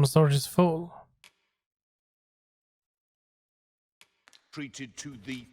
My storage is full. Treated to the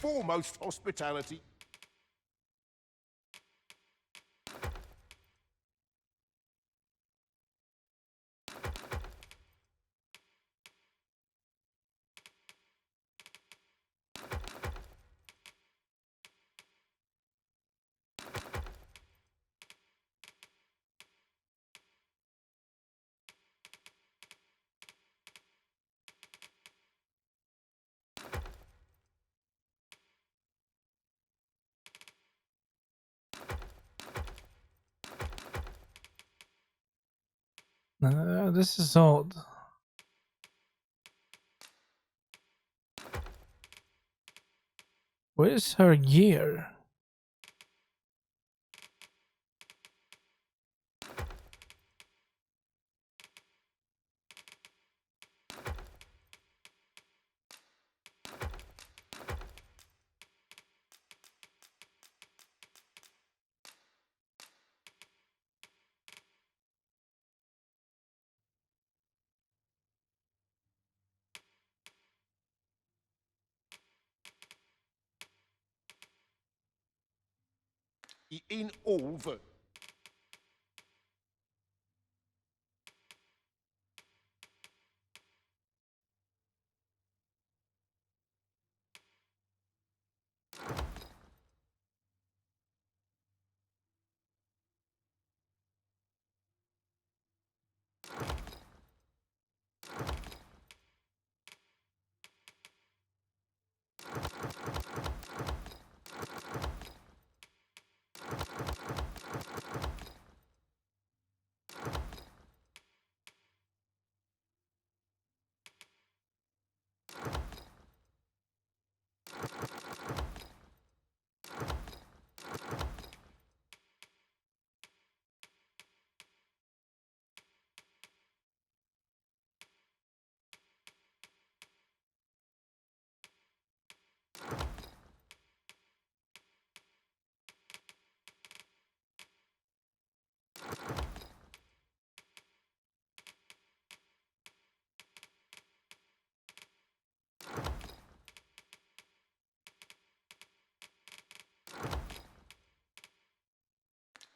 foremost hospitality. This is odd. Where's her gear? In over.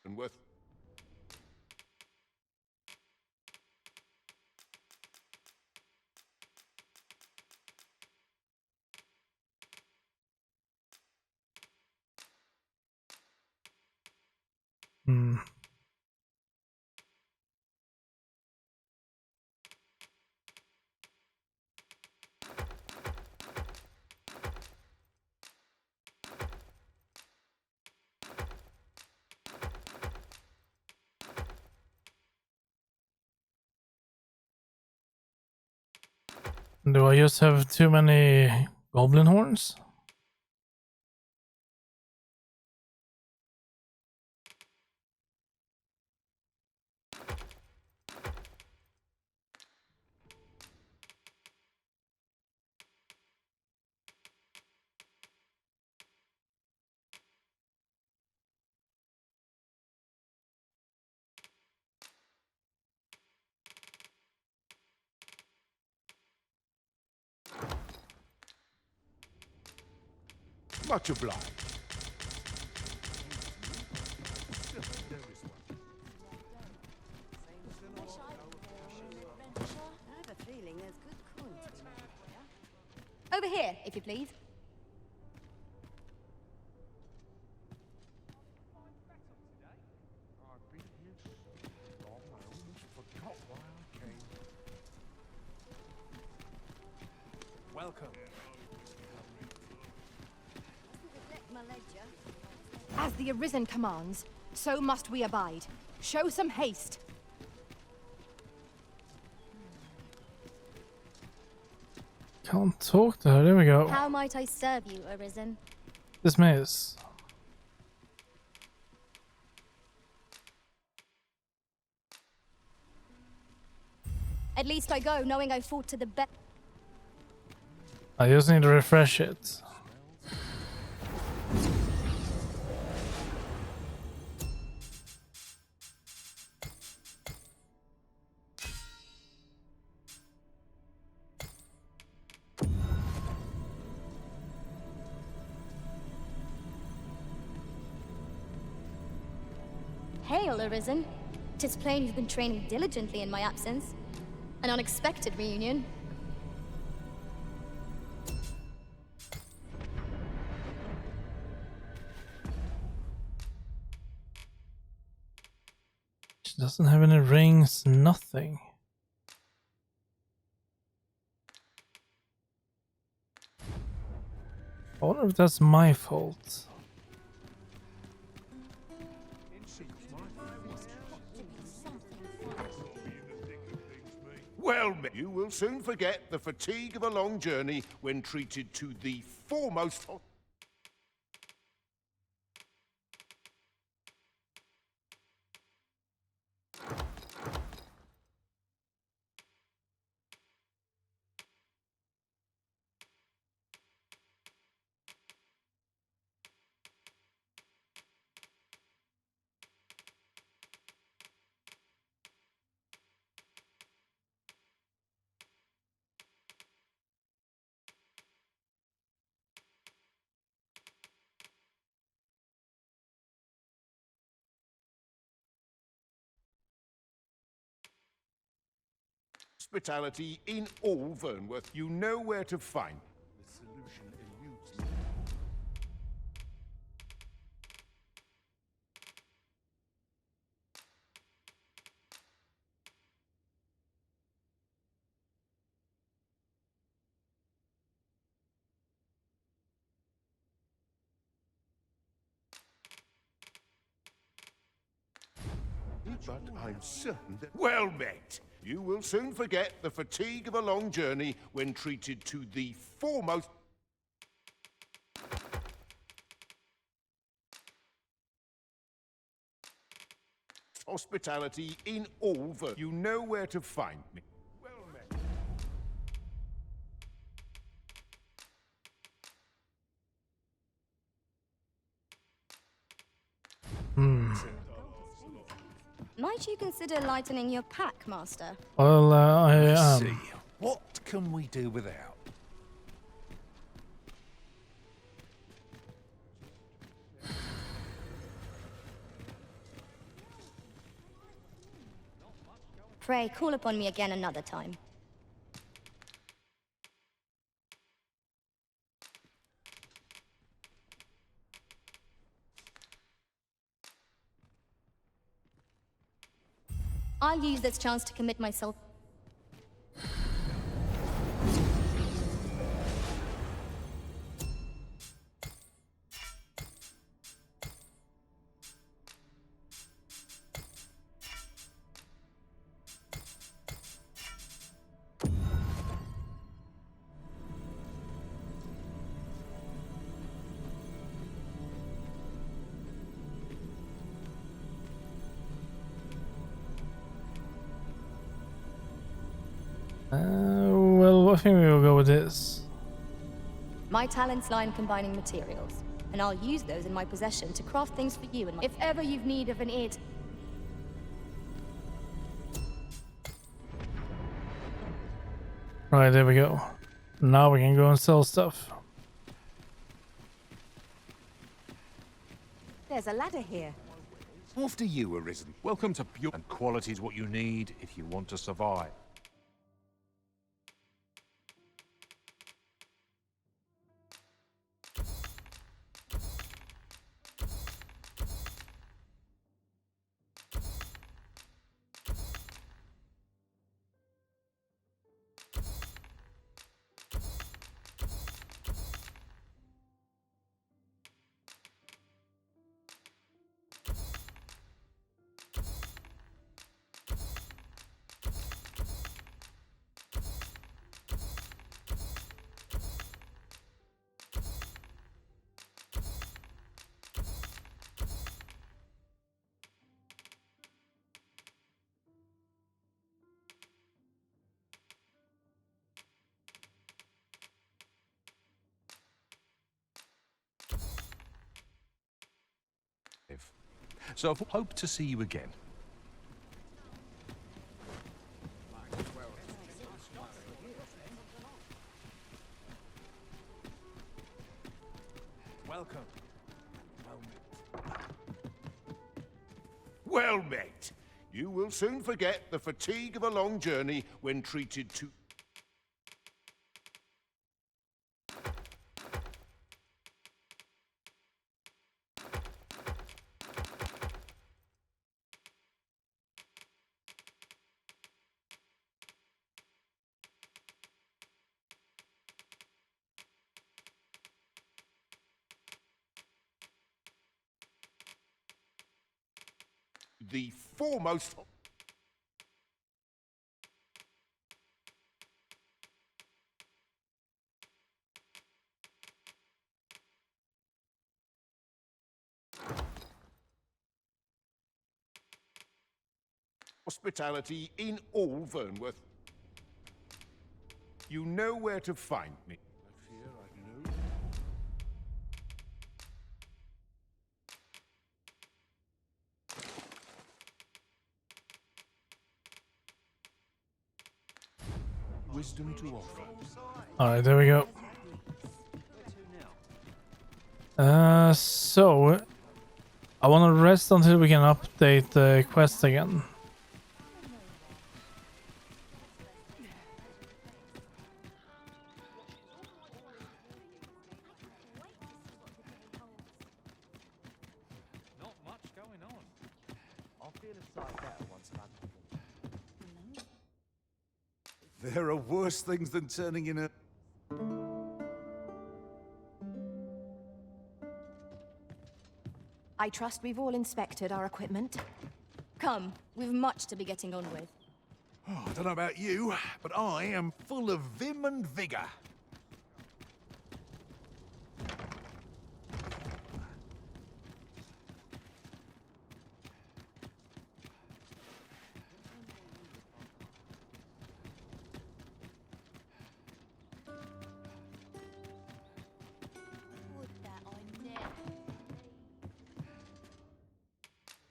And worth. Hmm. Do I just have too many goblin horns? Much obliged. Over here, if you please. Welcome. As the Arisen commands, so must we abide. Show some haste. Can't talk to her. There we go. How might I serve you, Arisen? Dismiss. At least I go knowing I fought to the best. I just need to refresh it. Hail, Arisen. 'Tis plain you've been training diligently in my absence. An unexpected reunion. She doesn't have any rings, nothing. I wonder if that's my fault. Well, you will soon forget the fatigue of a long journey when treated to the foremost. Hospitality in all Vernworth. You know where to find. The solution eludes me. But I'm certain that... Well met! You will soon forget the fatigue of a long journey when treated to the foremost... Hospitality in all Vernworth. You know where to find me. Well met. Might you consider lightening your pack, Master? Well, I See, what can we do without? Pray, call upon me again another time. I'll use this chance to commit myself. well, I think we will go with this. My talents lie in combining materials, and I'll use those in my possession to craft things for you and my... If ever you've need of an ear to... Right, there we go. Now we can go and sell stuff. There's a ladder here. After you, Arisen. Welcome to Pure, and quality is what you need if you want to survive. So I hope to see you again. Welcome. Well met. You will soon forget the fatigue of a long journey when treated to... the foremost... hospitality in all Vernworth. You know where to find me. I fear I know. Wisdom to offer. Alright, there we go. So I want to rest until we can update the quest again. Not much going on. I'll feel a sight better once I'm There are worse things than turning in a... I trust we've all inspected our equipment. Come, we've much to be getting on with. Oh, I don't know about you, but I am full of vim and vigor.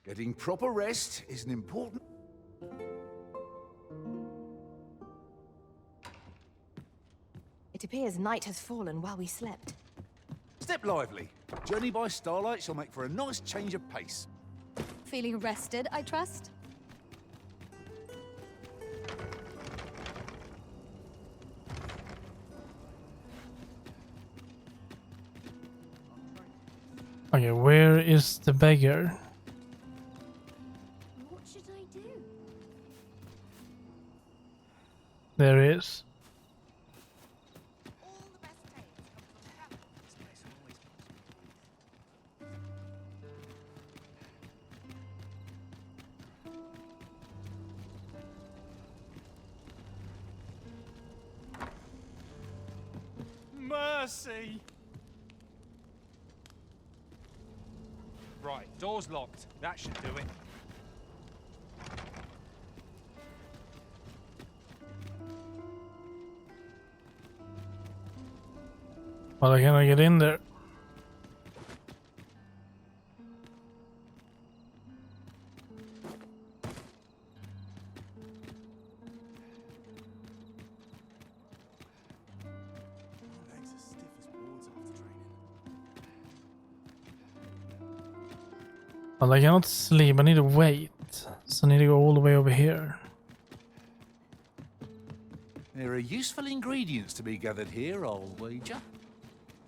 Getting proper rest is an important... It appears night has fallen while we slept. Step lively. Journey by starlight shall make for a nice change of pace. Feeling rested, I trust? Okay, where is the beggar? What should I do? There he is. Mercy! Right, door's locked. That should do it. Well, can I get in there? Well, I cannot sleep. I need to wait. So I need to go all the way over here. There are useful ingredients to be gathered here, I'll wager.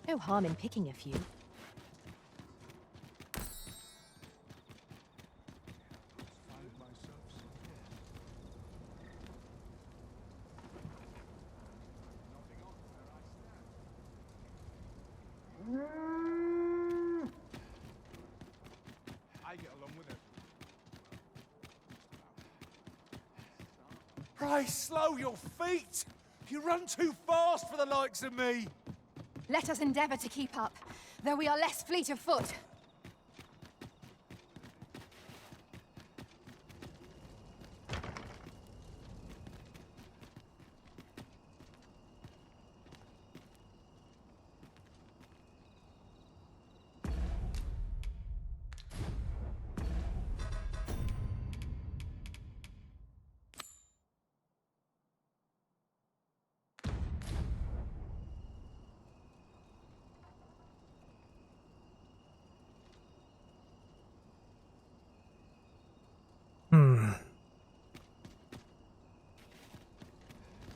No harm in picking a few. Pray, slow your feet! You run too fast for the likes of me! Let us endeavor to keep up, though we are less fleet of foot.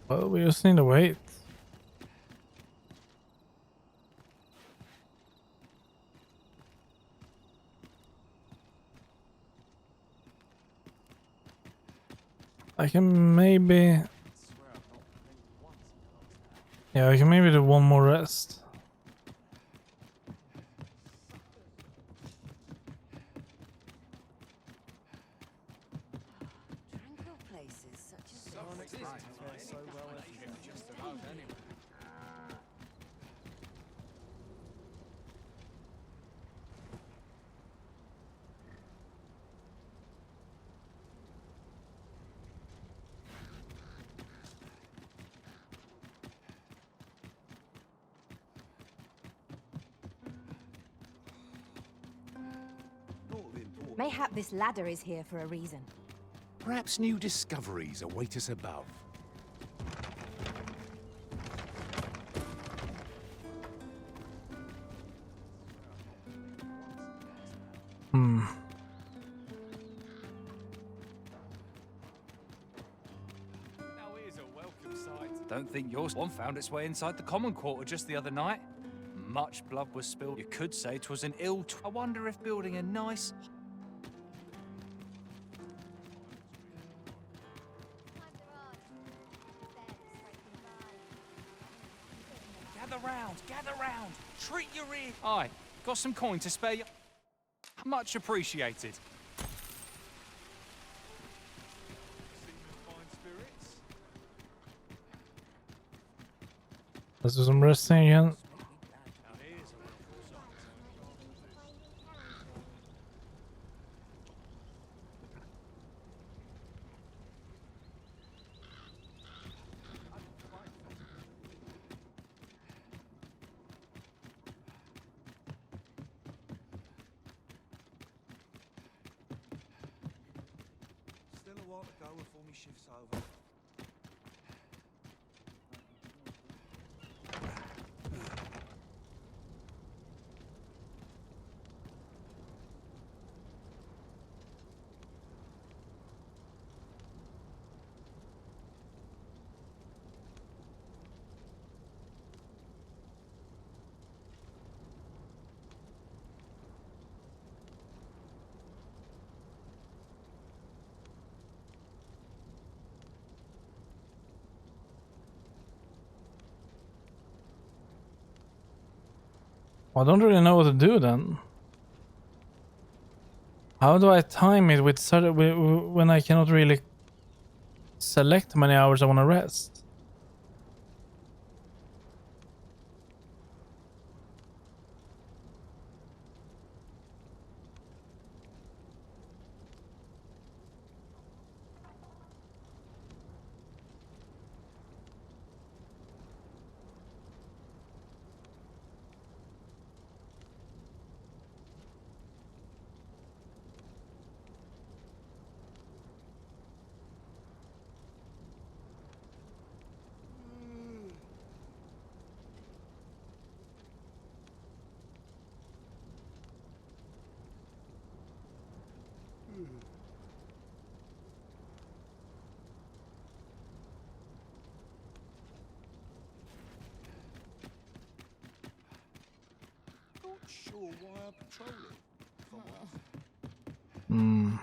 Well, we just need to wait. I can maybe... Yeah, I can maybe do one more rest. Tranquil places such as Mayhap this ladder is here for a reason. Perhaps new discoveries await us above. Don't think yours one found its way inside the common quarter just the other night. Much blood was spilled. You could say 'twas an ill. I wonder if building a nice. Gather round. Treat your ear. Aye, got some coin to spare you. Much appreciated. Let's do some resting again. Still a while to go before my shift's over. I don't really know what to do then. How do I time it with when I cannot really select how many hours I want to rest? sure why I patrol it. Hmm.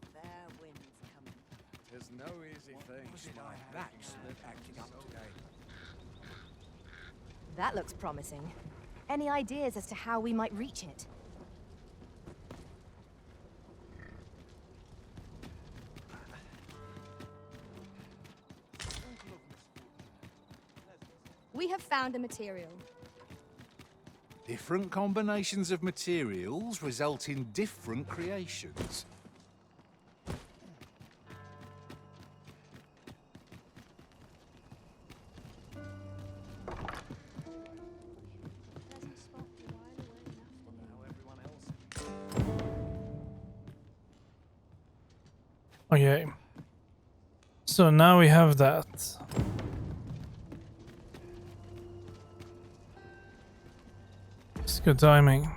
A fair wind's coming. There's no easy thing. My back's acting up today. That looks promising. Any ideas as to how we might reach it? We have found a material. Different combinations of materials result in different creations. Okay. So now we have that. It's good timing.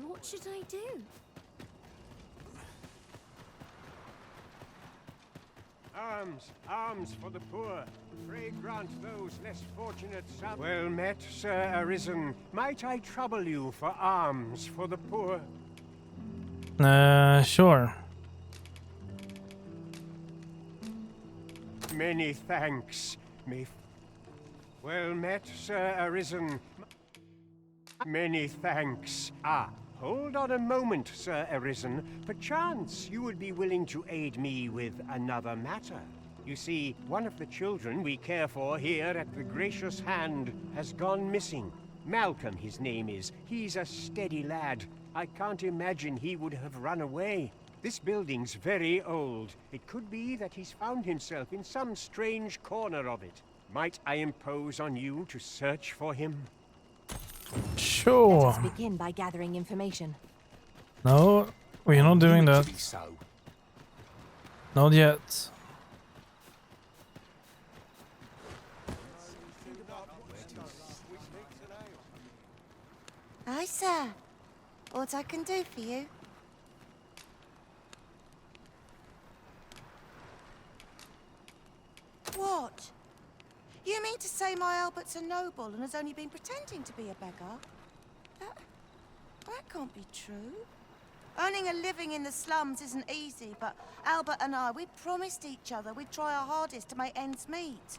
What should I do? Alms for the poor. Pray grant those less fortunate some. Well met, Sir Arisen. Might I trouble you for alms for the poor? Sure. Many thanks. Well met, Sir Arisen. Many thanks. Hold on a moment, Sir Arisen. Perchance you would be willing to aid me with another matter. You see, one of the children we care for here at the Gracious Hand has gone missing. Malcolm, his name is. He's a steady lad. I can't imagine he would have run away. This building's very old. It could be that he's found himself in some strange corner of it. Might I impose on you to search for him? Sure. Let us begin by gathering information. No, we're not doing that. So. Not yet. Aye, sir. What I can do for you? What? You mean to say my Albert's a noble and has only been pretending to be a beggar? That can't be true. Earning a living in the slums isn't easy, but Albert and I, we promised each other we'd try our hardest to make ends meet.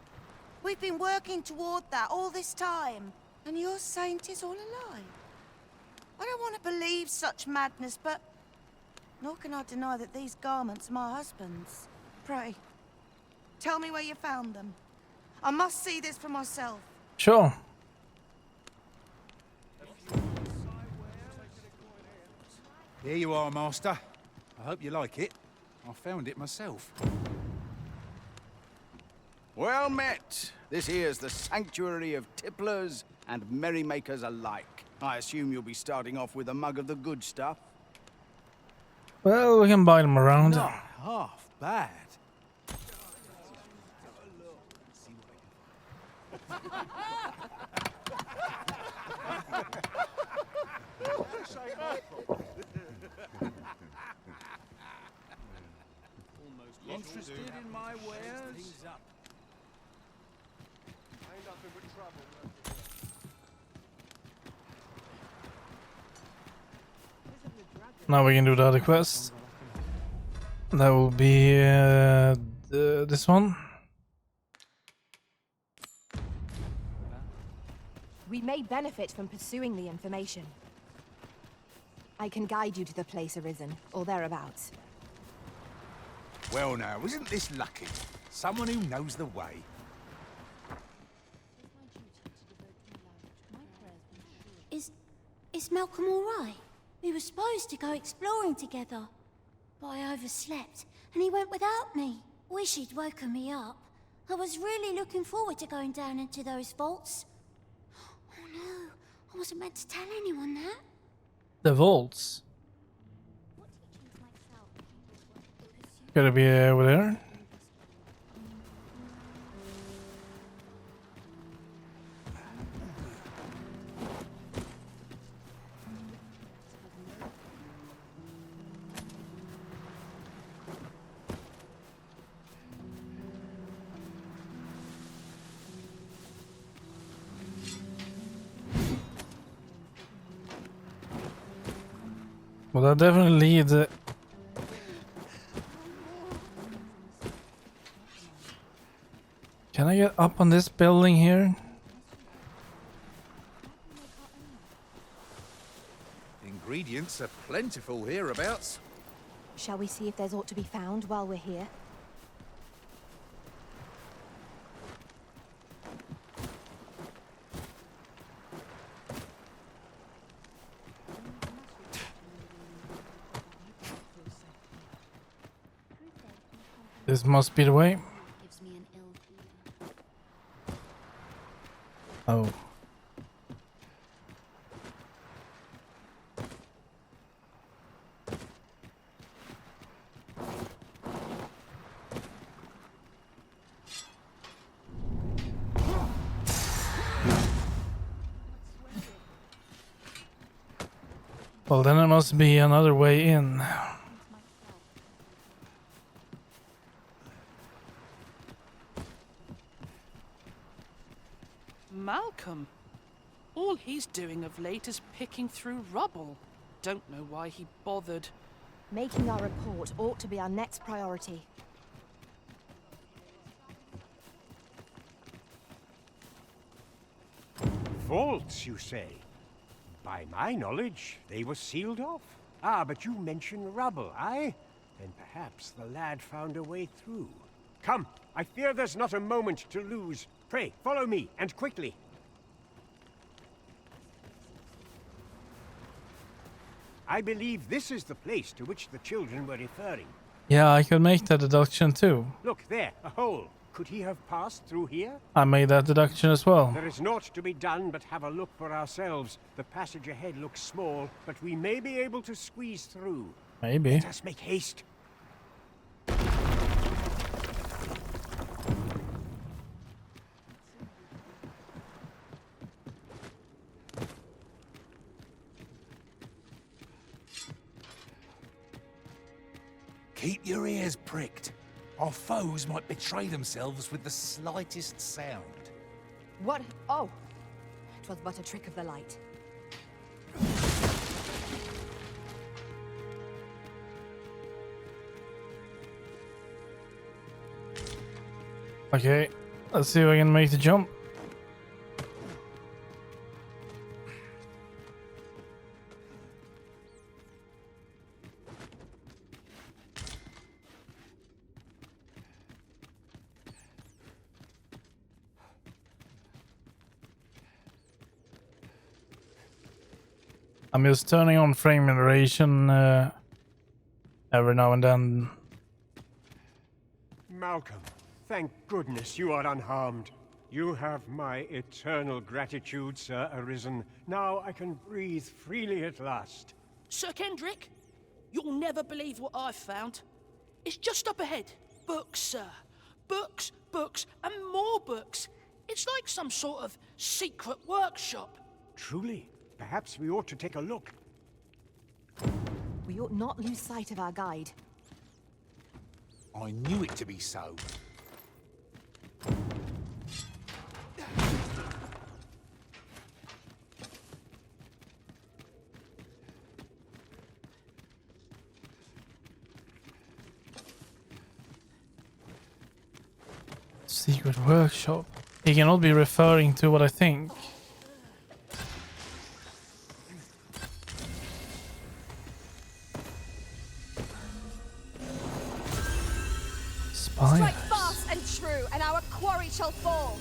We've been working toward that all this time, and you're saying 'tis all a lie. I don't want to believe such madness, but nor can I deny that these garments are my husband's. Pray, tell me where you found them. I must see this for myself. Sure. Here you are, Master. I hope you like it. I found it myself. Well met. This here's the sanctuary of tipplers and merrymakers alike. I assume you'll be starting off with a mug of the good stuff. Well, we can buy them around. Not half bad. Interested in my wares? Now we can do the other quest. That will be this one. We may benefit from pursuing the information. I can guide you to the place Arisen, or thereabouts. Well now, isn't this lucky? Someone who knows the way. Is Malcolm all right? We were supposed to go exploring together, but I overslept, and he went without me. Wish he'd woken me up. I was really looking forward to going down into those vaults. Oh no, I wasn't meant to tell anyone that. The vaults. Gotta be over there. Well, that definitely leads. Can I get up on this building here? Ingredients are plentiful hereabouts. Shall we see if there's aught to be found while we're here? This must be the way. Oh. Well, then it must be another way in. Malcolm. All he's doing of late is picking through rubble. Don't know why he bothered. Making our report ought to be our next priority. Vaults, you say? By my knowledge, they were sealed off. Ah, but you mention rubble, aye? Then perhaps the lad found a way through. Come, I fear there's not a moment to lose. Pray, follow me, and quickly. I believe this is the place to which the children were referring. Yeah, I could make that deduction too. Look, there, a hole. Could he have passed through here? I made that deduction as well. There is naught to be done but have a look for ourselves. The passage ahead looks small, but we may be able to squeeze through. Maybe. Let us make haste. Keep your ears pricked. Our foes might betray themselves with the slightest sound. What? Oh! 'Twas but a trick of the light. Okay, let's see if I can make the jump. I'm just turning on frame generation every now and then. Malcolm, thank goodness you are unharmed. You have my eternal gratitude, Sir Arisen. Now I can breathe freely at last. Sir Kendrick, you'll never believe what I've found. It's just up ahead. Books, sir. Books, books, and more books. It's like some sort of secret workshop. Truly? Perhaps we ought to take a look. We ought not lose sight of our guide. I knew it to be so. Secret workshop. He cannot be referring to what I think. Strike fast and true, and our quarry shall fall.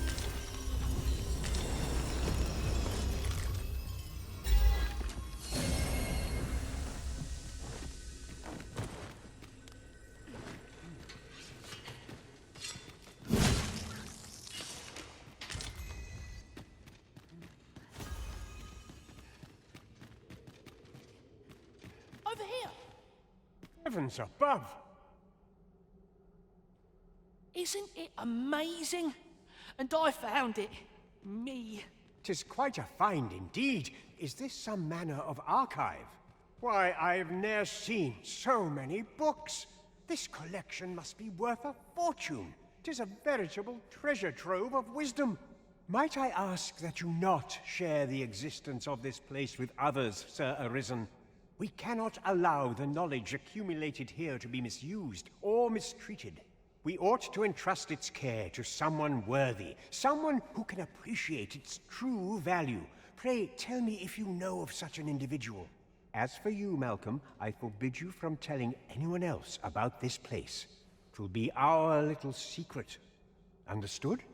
Heavens above! Isn't it amazing? And I found it. Me. 'Tis quite a find indeed. Is this some manner of archive? Why, I've ne'er seen so many books. This collection must be worth a fortune. 'Tis a veritable treasure trove of wisdom. Might I ask that you not share the existence of this place with others, Sir Arisen? We cannot allow the knowledge accumulated here to be misused or mistreated. We ought to entrust its care to someone worthy, someone who can appreciate its true value. Pray tell me if you know of such an individual. As for you, Malcolm, I forbid you from telling anyone else about this place. 'Twill be our little secret. Understood?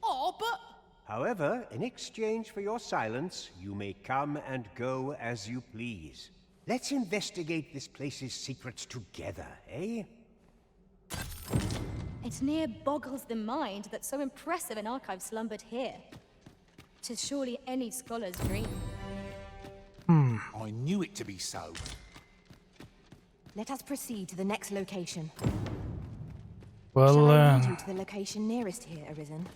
Oh, but... However, in exchange for your silence, you may come and go as you please. Let's investigate this place's secrets together, eh? It near boggles the mind that so impressive an archive slumbered here. 'Tis surely any scholar's dream. I knew it to be so. Let us proceed to the next location. Well, Shall I lead you to the location nearest here, Arisen?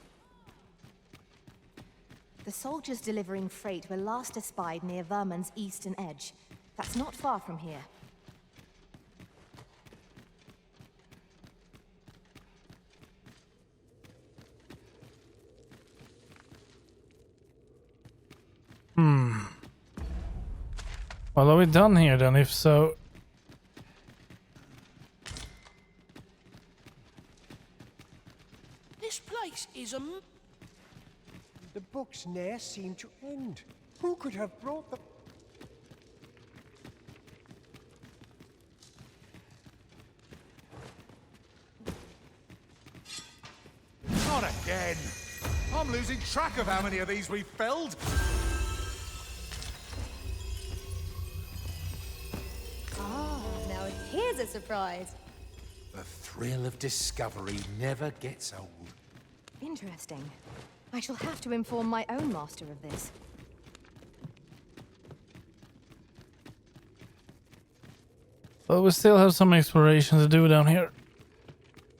The soldiers delivering freight were last espied near Vermund's eastern edge. That's not far from here. Well, are we done here then? If so, This place is The books ne'er seem to end. Who could have brought them? Not again! I'm losing track of how many of these we've felled. Now here's a surprise. The thrill of discovery never gets old. Interesting. I shall have to inform my own master of this. well, we still have some exploration to do down here.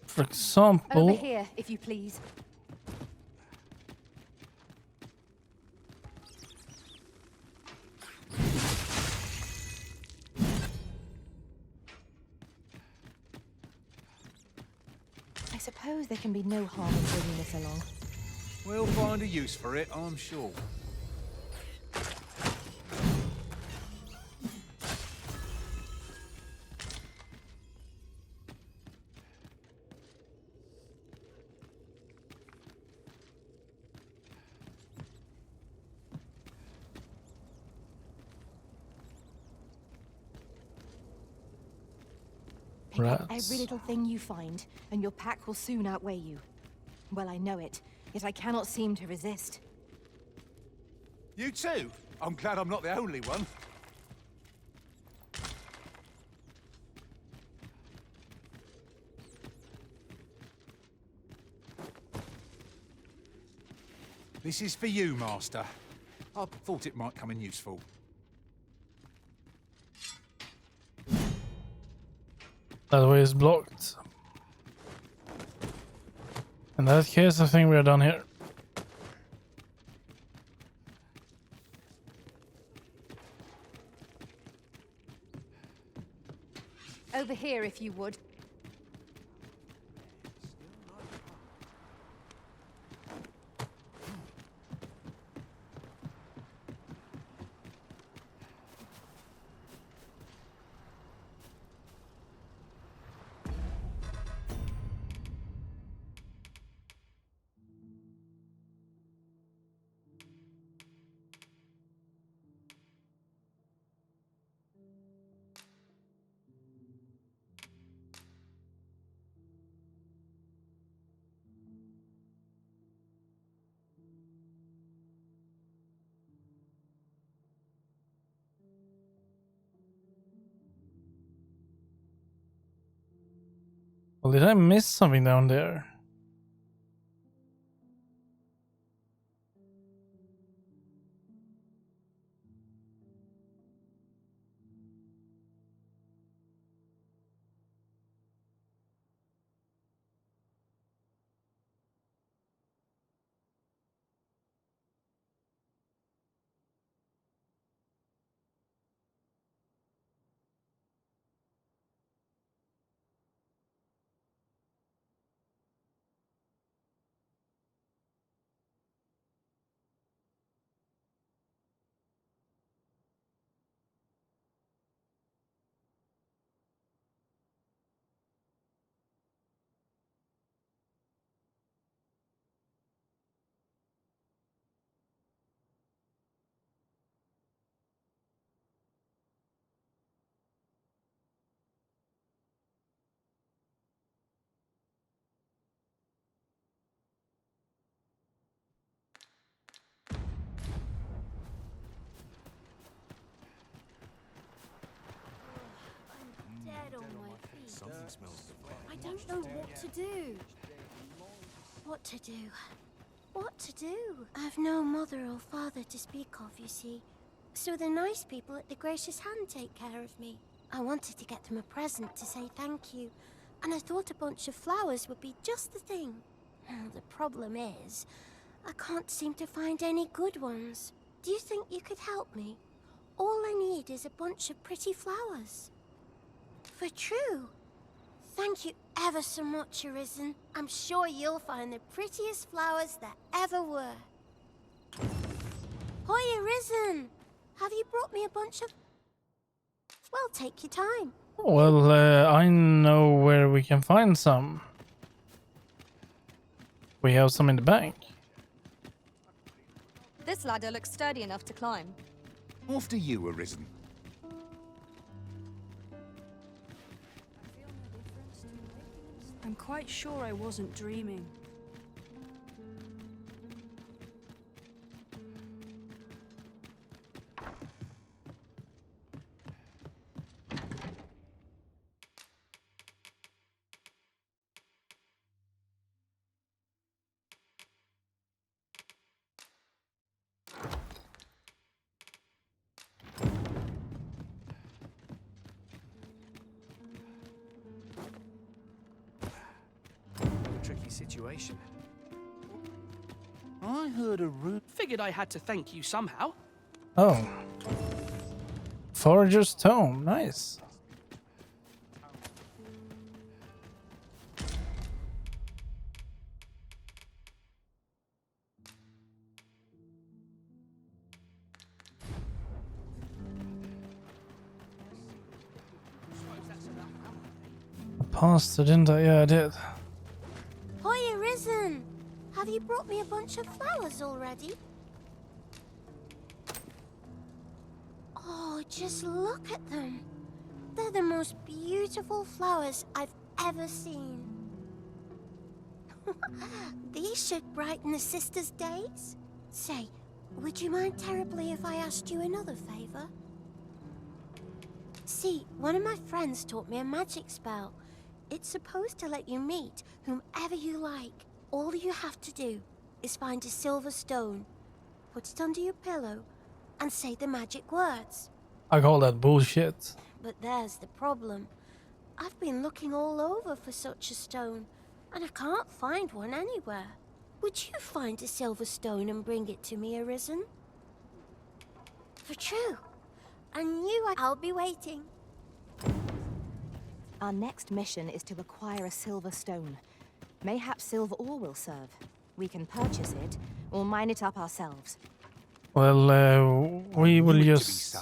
For example, Over here, if you please. I suppose there can be no harm in bringing this along. We'll find a use for it, I'm sure. Pick up Rats. every little thing you find, and your pack will soon outweigh you. Well, I know it, yet I cannot seem to resist. You too? I'm glad I'm not the only one. This is for you, Master. I thought it might come in useful. that way is blocked. In that case, I think we are done here. Over here, if you would. Well, did I miss something down there? I don't know what to do. What to do? What to do? I've no mother or father to speak of, you see. So the nice people at the Gracious Hand take care of me. I wanted to get them a present to say thank you, and I thought a bunch of flowers would be just the thing. The problem is, I can't seem to find any good ones. Do you think you could help me? All I need is a bunch of pretty flowers. For true. Thank you ever so much, Arisen. I'm sure you'll find the prettiest flowers that ever were. Hoi, Arisen! Have you brought me a bunch of... Well, take your time. Well, I know where we can find some. We have some in the bank. This ladder looks sturdy enough to climb. After you, Arisen. I'm quite sure I wasn't dreaming. Tricky situation. I heard a rumor. Figured I had to thank you somehow. Oh. Forager's Tome. Nice. I passed it, didn't I? Yeah, I did. Hoi, Arisen! Have you brought me a bunch of flowers already? Oh, just look at them. They're the most beautiful flowers I've ever seen. These should brighten the sisters' days. Say, would you mind terribly if I asked you another favor? See, one of my friends taught me a magic spell. It's supposed to let you meet whomever you like. All you have to do is find a silver stone, put it under your pillow, and say the magic words. I call that bullshit. But there's the problem. I've been looking all over for such a stone, and I can't find one anywhere. Would you find a silver stone and bring it to me, Arisen? For true. I knew I'll be waiting. Our next mission is to acquire a silver stone. Mayhaps silver ore will serve. We can purchase it, or mine it up ourselves. Well, we will just...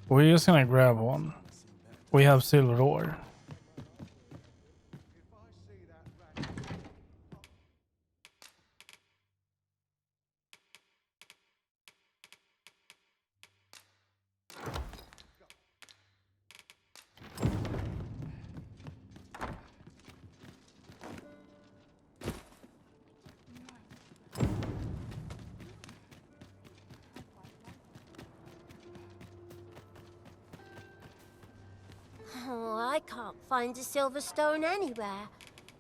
We're just gonna grab one. We have silver ore. Oh, I can't find a silver stone anywhere.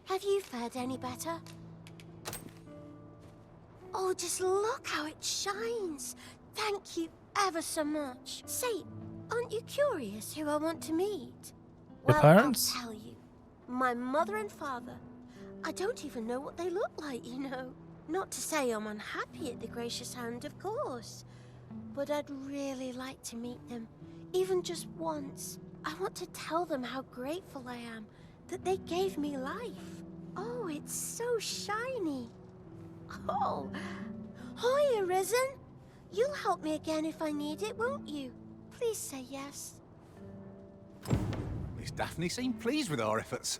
Have you fared any better? Oh, just look how it shines. Thank you ever so much. Say, aren't you curious who I want to meet? Your parents? I'll tell you. My mother and father. I don't even know what they look like, you know. Not to say I'm unhappy at the Gracious Hand, of course. But I'd really like to meet them, even just once. I want to tell them how grateful I am that they gave me life. Oh, it's so shiny. Oh, hi, Arisen. You'll help me again if I need it, won't you? Please say yes. Miss Daphne seemed pleased with our efforts.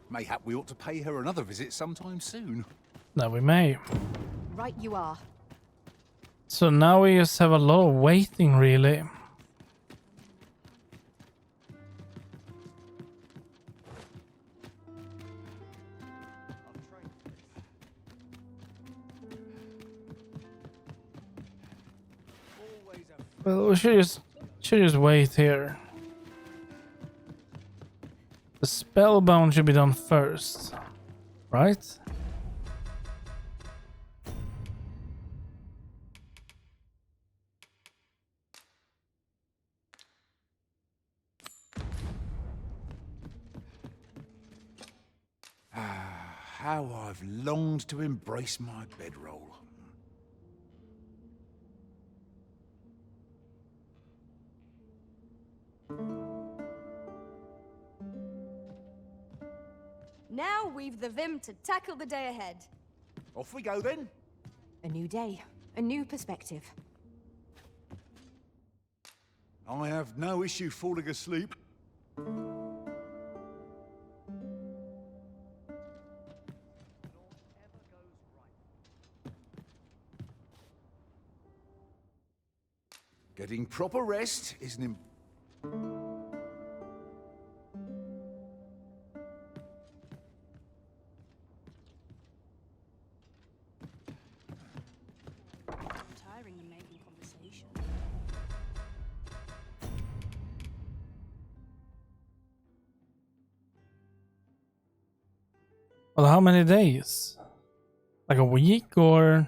Mayhap we ought to pay her another visit sometime soon. Now we may. Right you are. So now we just have a lot of waiting, really. Well, we should just wait here. Spellbound should be done first, right? How I've longed to embrace my bedroll. Now we've the vim to tackle the day ahead. Off we go then. A new day, a new perspective. I have no issue falling asleep. Getting proper rest is an Tiring and making conversation. Well, how many days? Like a week or?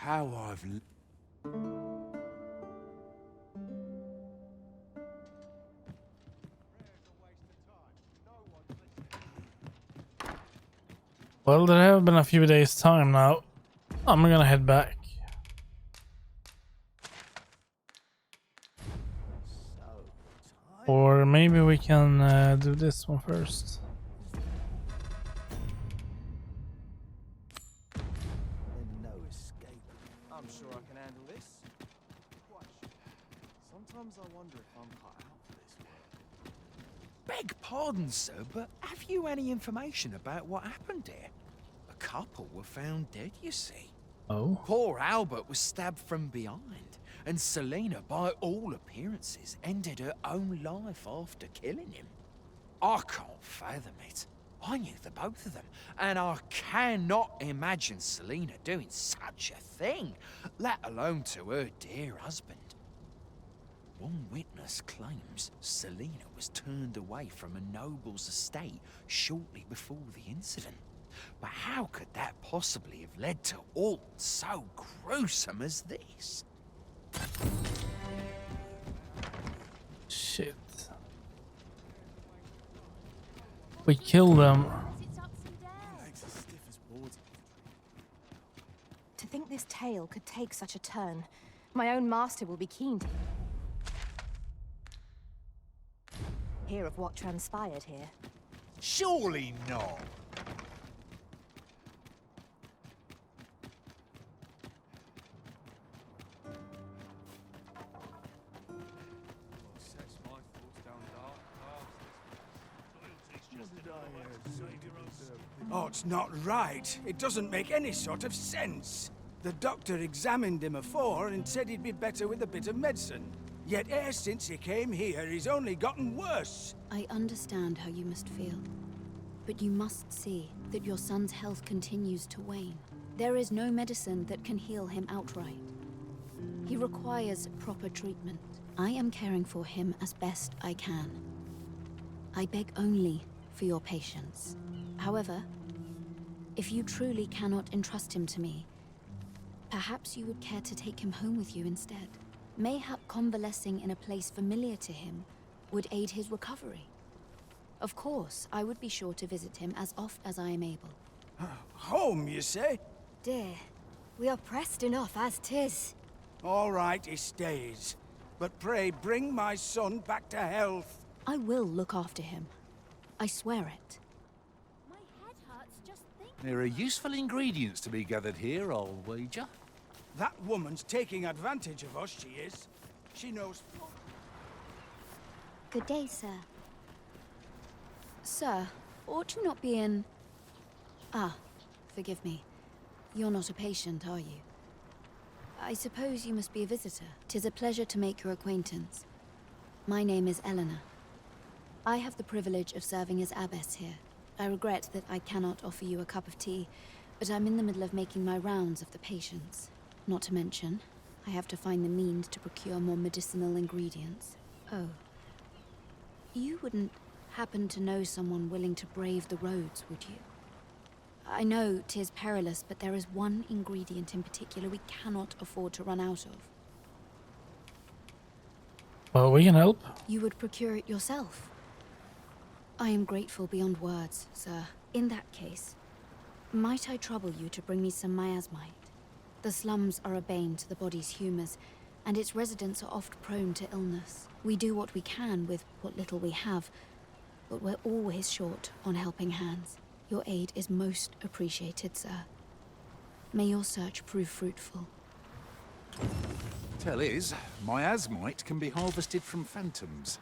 how I've Well, there have been a few days time now. I'm gonna head back. Or maybe we can do this one first. No escape. I'm sure I can handle this. Sometimes I wonder if I'm cut out for this work. Beg pardon, sir, but have you any information about what happened here? A couple were found dead, you see. Oh? Poor Albert was stabbed from behind, and Selena, by all appearances, ended her own life after killing him. I can't fathom it. I knew the both of them, and I cannot imagine Selena doing such a thing, let alone to her dear husband. One witness claims Selena was turned away from a noble's estate shortly before the incident. But how could that possibly have led to aught so gruesome as this? Shit. We killed them. To think this tale could take such a turn. My own master will be keen to hear of what transpired here. Surely not. Oh, it's not right. It doesn't make any sort of sense. The doctor examined him afore and said he'd be better with a bit of medicine. Yet ever since he came here, he's only gotten worse. I understand how you must feel. But you must see that your son's health continues to wane. There is no medicine that can heal him outright. He requires proper treatment. I am caring for him as best I can. I beg only for your patience. However, if you truly cannot entrust him to me, perhaps you would care to take him home with you instead. Mayhap convalescing in a place familiar to him would aid his recovery. Of course, I would be sure to visit him as oft as I am able. Home, you say? Dear, we are pressed enough as 'tis. All right, he stays. But pray bring my son back to health. I will look after him. I swear it. My head hurts just thinking. There are useful ingredients to be gathered here, I'll wager. That woman's taking advantage of us, she is. She knows... Good day, sir. Sir, ought you not be in... Ah, forgive me. You're not a patient, are you? I suppose you must be a visitor. 'Tis a pleasure to make your acquaintance. My name is Eleanor. I have the privilege of serving as abbess here. I regret that I cannot offer you a cup of tea, but I'm in the middle of making my rounds of the patients. Not to mention, I have to find the means to procure more medicinal ingredients. Oh. You wouldn't happen to know someone willing to brave the roads, would you? I know 'tis perilous, but there is one ingredient in particular we cannot afford to run out of. Well, we can help. You would procure it yourself. I am grateful beyond words, sir. In that case, might I trouble you to bring me some miasmite? The slums are a bane to the body's humors, and its residents are oft prone to illness. We do what we can with what little we have, but we're always short on helping hands. Your aid is most appreciated, sir. May your search prove fruitful. Tell is, miasmite can be harvested from phantoms,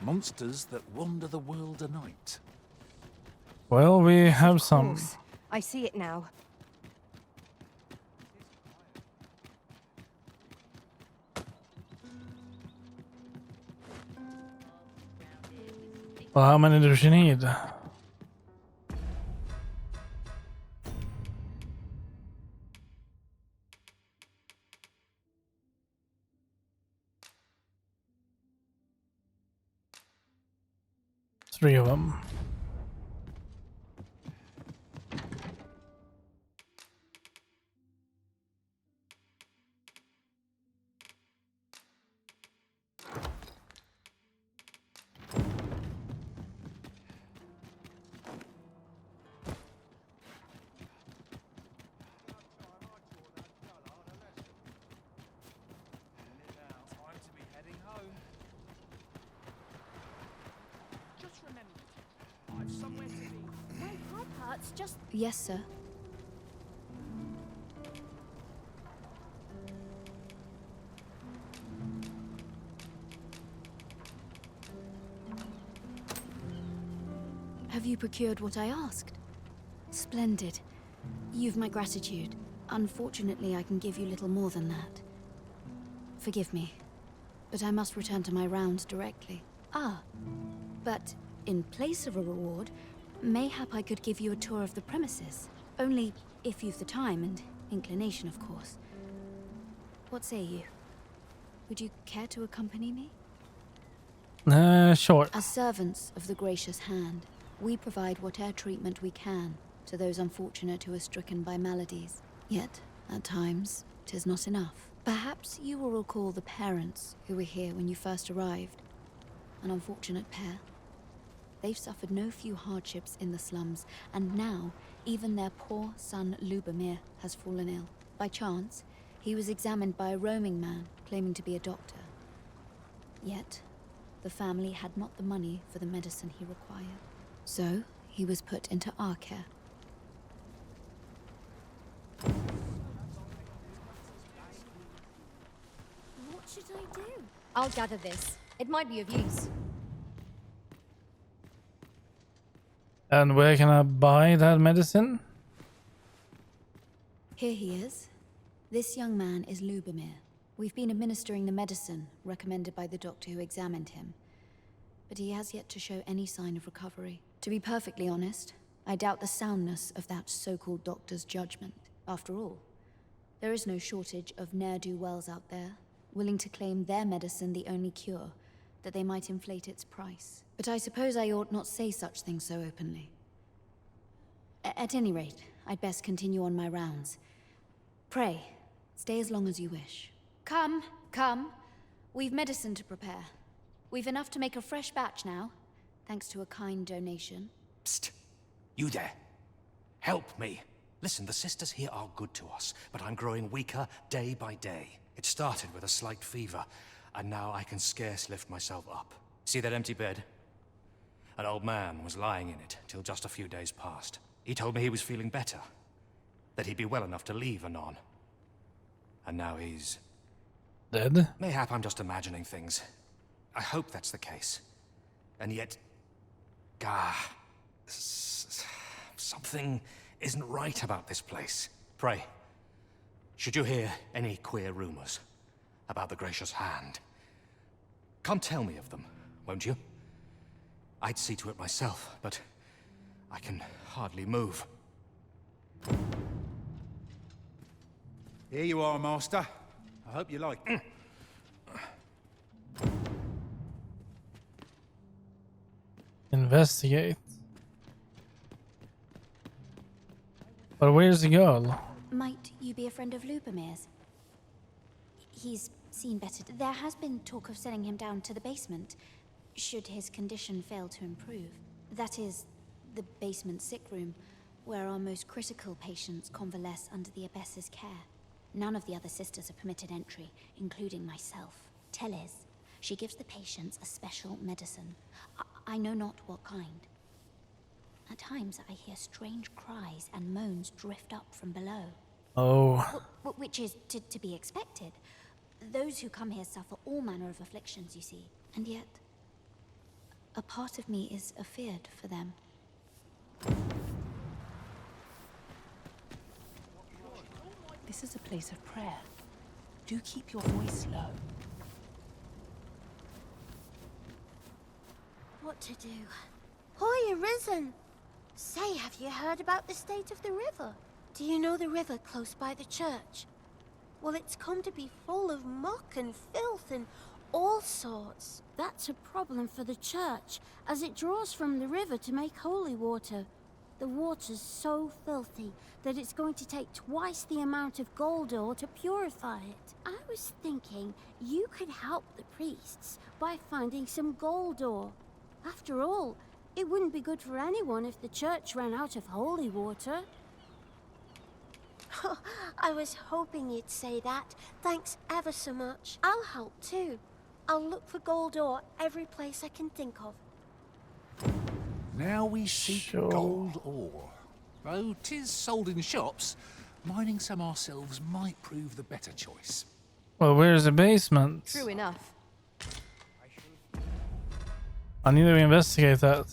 monsters that wander the world a night. Well, we have some. I see it now. Well, how many does she need? Three of them. Yes, sir. Have you procured what I asked? Splendid. You've my gratitude. Unfortunately, I can give you little more than that. Forgive me, but I must return to my rounds directly. Ah, but in place of a reward, mayhap I could give you a tour of the premises. Only if you've the time and inclination, of course. What say you? Would you care to accompany me? Sure. As servants of the gracious hand, we provide whatever treatment we can to those unfortunate who are stricken by maladies. Yet, at times, 'tis not enough. Perhaps you will recall the parents who were here when you first arrived. An unfortunate pair. They've suffered no few hardships in the slums, and now, even their poor son Lubomir has fallen ill. By chance, he was examined by a roaming man claiming to be a doctor. Yet, the family had not the money for the medicine he required. So, he was put into our care. What should I do? I'll gather this. It might be of use. And where can I buy that medicine? Here he is. This young man is Lubomir. We've been administering the medicine recommended by the doctor who examined him, but he has yet to show any sign of recovery. To be perfectly honest, I doubt the soundness of that so-called doctor's judgment. After all, there is no shortage of ne'er-do-wells out there, willing to claim their medicine the only cure, that they might inflate its price. But I suppose I ought not say such things so openly. At any rate, I'd best continue on my rounds. Pray, stay as long as you wish. Come, come. We've medicine to prepare. We've enough to make a fresh batch now, thanks to a kind donation. Psst! You there. Help me. Listen, the sisters here are good to us, but I'm growing weaker day by day. It started with a slight fever, and now I can scarce lift myself up. See that empty bed? An old man was lying in it till just a few days past. He told me he was feeling better, that he'd be well enough to leave anon. And now he's... dead? Mayhap I'm just imagining things. I hope that's the case. And yet... something isn't right about this place. Pray, should you hear any queer rumors about the Gracious Hand, come tell me of them, won't you? I'd see to it myself, but I can hardly move. Here you are, Master. I hope you like it. Investigate. But where's the girl? Might you be a friend of Lubomir's? He's seen better. There has been talk of sending him down to the basement, should his condition fail to improve. That is, the basement sick room, where our most critical patients convalesce under the abbess's care. None of the other sisters are permitted entry, including myself. Teles, she gives the patients a special medicine. I know not what kind. At times I hear strange cries and moans drift up from below. Oh. Which is to be expected. Those who come here suffer all manner of afflictions, you see. And yet, a part of me is afeared for them. This is a place of prayer. Do keep your voice low. What to do? Hoy, Arisen! Say, have you heard about the state of the river? Do you know the river close by the church? Well, it's come to be full of muck and filth and all sorts. That's a problem for the church, as it draws from the river to make holy water. The water's so filthy that it's going to take twice the amount of gold ore to purify it. I was thinking you could help the priests by finding some gold ore. After all, it wouldn't be good for anyone if the church ran out of holy water. I was hoping you'd say that. Thanks ever so much. I'll help too. I'll look for gold ore every place I can think of. Now we seek gold ore. Though 'tis sold in shops, mining some ourselves might prove the better choice. Well, where's the basement? True enough. I need to investigate that.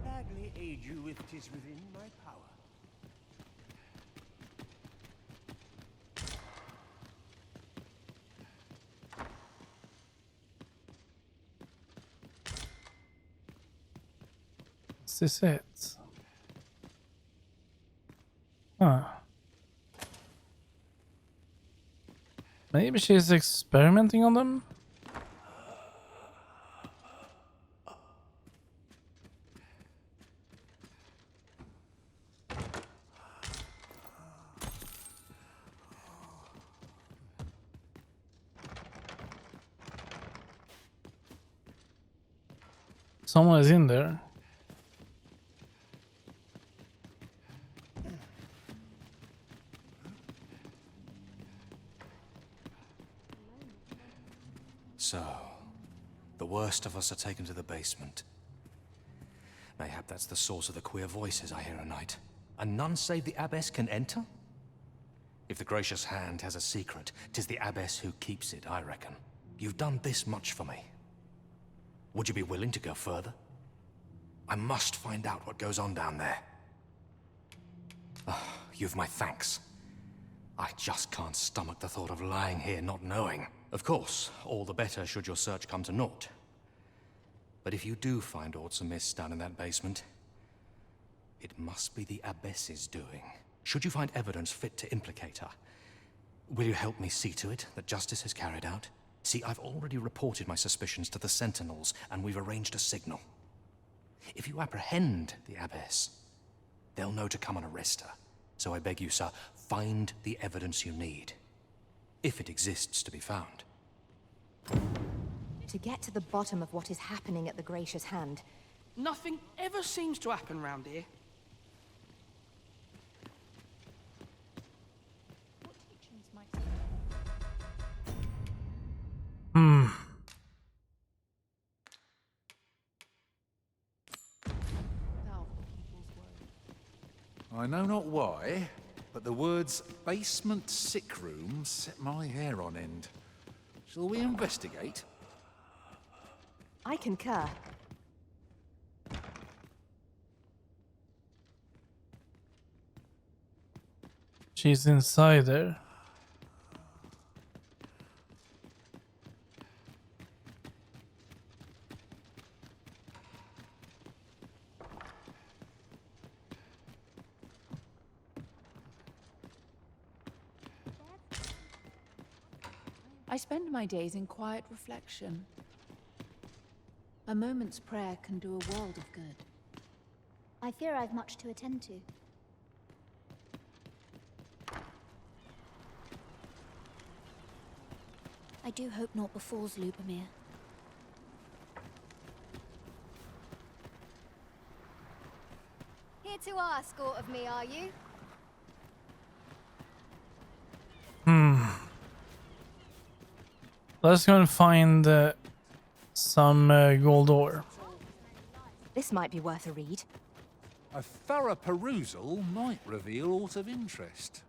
Gladly aid you if 'tis within my power. Is this it? Huh. Maybe she's experimenting on them? Someone is in there. So, the worst of us are taken to the basement. Mayhap that's the source of the queer voices I hear at night. And none save the abbess can enter? If the Gracious Hand has a secret, 'tis the abbess who keeps it, I reckon. You've done this much for me. Would you be willing to go further? I must find out what goes on down there. Oh, you've my thanks. I just can't stomach the thought of lying here not knowing. Of course, all the better should your search come to naught. But if you do find aught amiss down in that basement, it must be the abbess's doing. Should you find evidence fit to implicate her, will you help me see to it that justice is carried out? See, I've already reported my suspicions to the Sentinels, and we've arranged a signal. If you apprehend the abbess, they'll know to come and arrest her. So I beg you, sir, find the evidence you need, if it exists to be found. To get to the bottom of what is happening at the Gracious Hand. Nothing ever seems to happen round here. I know not why, but the words basement sick room set my hair on end. Shall we investigate? I concur. She's inside there. I spend my days in quiet reflection. A moment's prayer can do a world of good. I fear I've much to attend to. I do hope naught befalls Lubomir. Here to ask aught of me, are you? Let's go and find some gold ore. This might be worth a read. A thorough perusal might reveal aught of interest.